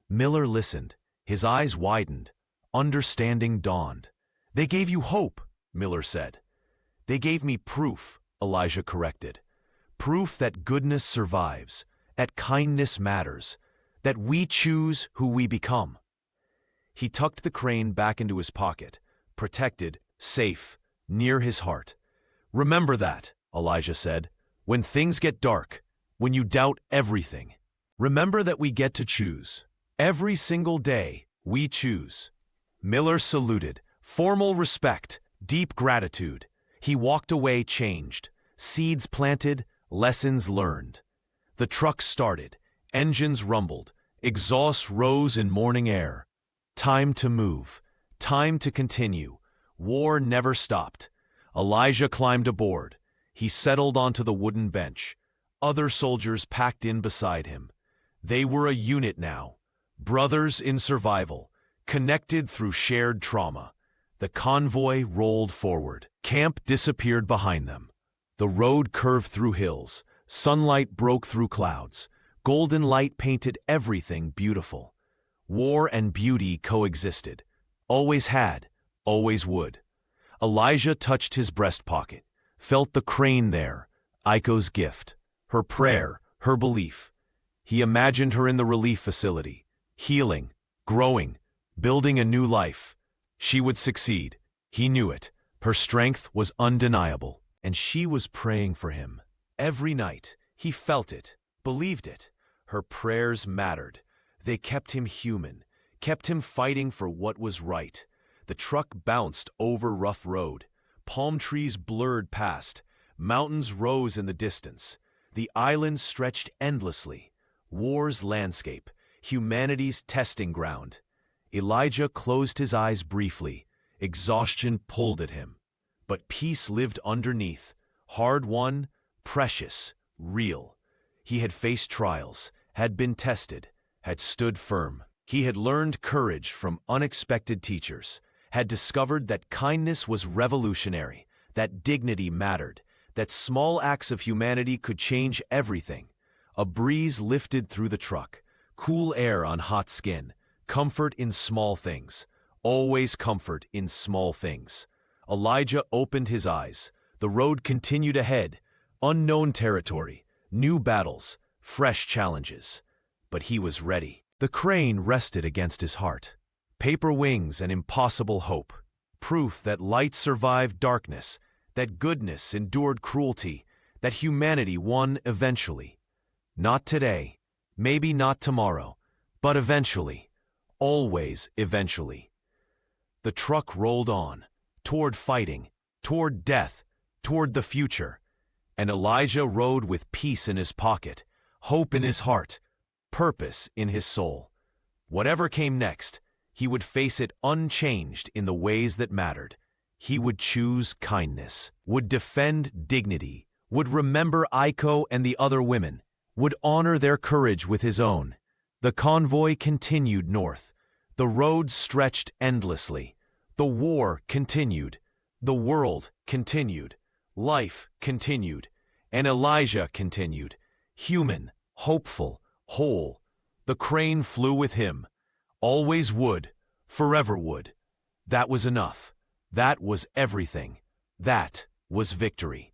Miller listened. His eyes widened. Understanding dawned. They gave you hope, Miller said. They gave me proof, Elijah corrected. Proof that goodness survives, that kindness matters, that we choose who we become. He tucked the crane back into his pocket, protected, safe, near his heart. Remember that, Elijah said. When things get dark, when you doubt everything, remember that we get to choose. Every single day, we choose. Miller saluted, formal respect, deep gratitude. He walked away changed, seeds planted, lessons learned. The truck started, engines rumbled, exhaust rose in morning air. Time to move, time to continue. War never stopped. Elijah climbed aboard. He settled onto the wooden bench. Other soldiers packed in beside him. They were a unit now, brothers in survival, connected through shared trauma. The convoy rolled forward. Camp disappeared behind them. The road curved through hills. Sunlight broke through clouds. Golden light painted everything beautiful. War and beauty coexisted. Always had, always would. Elijah touched his breast pocket, felt the crane there, Aiko's gift, her prayer, her belief. He imagined her in the relief facility, healing, growing, building a new life. She would succeed. He knew it. Her strength was undeniable, and she was praying for him. Every night, he felt it, believed it. Her prayers mattered. They kept him human, kept him fighting for what was right. The truck bounced over rough road. Palm trees blurred past. Mountains rose in the distance. The island stretched endlessly. War's landscape, humanity's testing ground. Elijah closed his eyes briefly. Exhaustion pulled at him. But peace lived underneath. Hard-won, precious, real. He had faced trials, had been tested, had stood firm. He had learned courage from unexpected teachers, had discovered that kindness was revolutionary, that dignity mattered, that small acts of humanity could change everything. A breeze lifted through the truck, cool air on hot skin, comfort in small things, always comfort in small things. Elijah opened his eyes. The road continued ahead, unknown territory, new battles, fresh challenges. But he was ready. The crane rested against his heart. Paper wings and impossible hope. Proof that light survived darkness, that goodness endured cruelty, that humanity won eventually. Not today, maybe not tomorrow, but eventually, always eventually. The truck rolled on, toward fighting, toward death, toward the future. And Elijah rode with peace in his pocket, hope in his heart, purpose in his soul. Whatever came next, he would face it unchanged in the ways that mattered. He would choose kindness, would defend dignity, would remember Aiko and the other women, would honor their courage with his own. The convoy continued north. The road stretched endlessly. The war continued. The world continued. Life continued. And Elijah continued. Human, hopeful, whole. The crane flew with him. Always would, forever would. That was enough. That was everything. That was victory.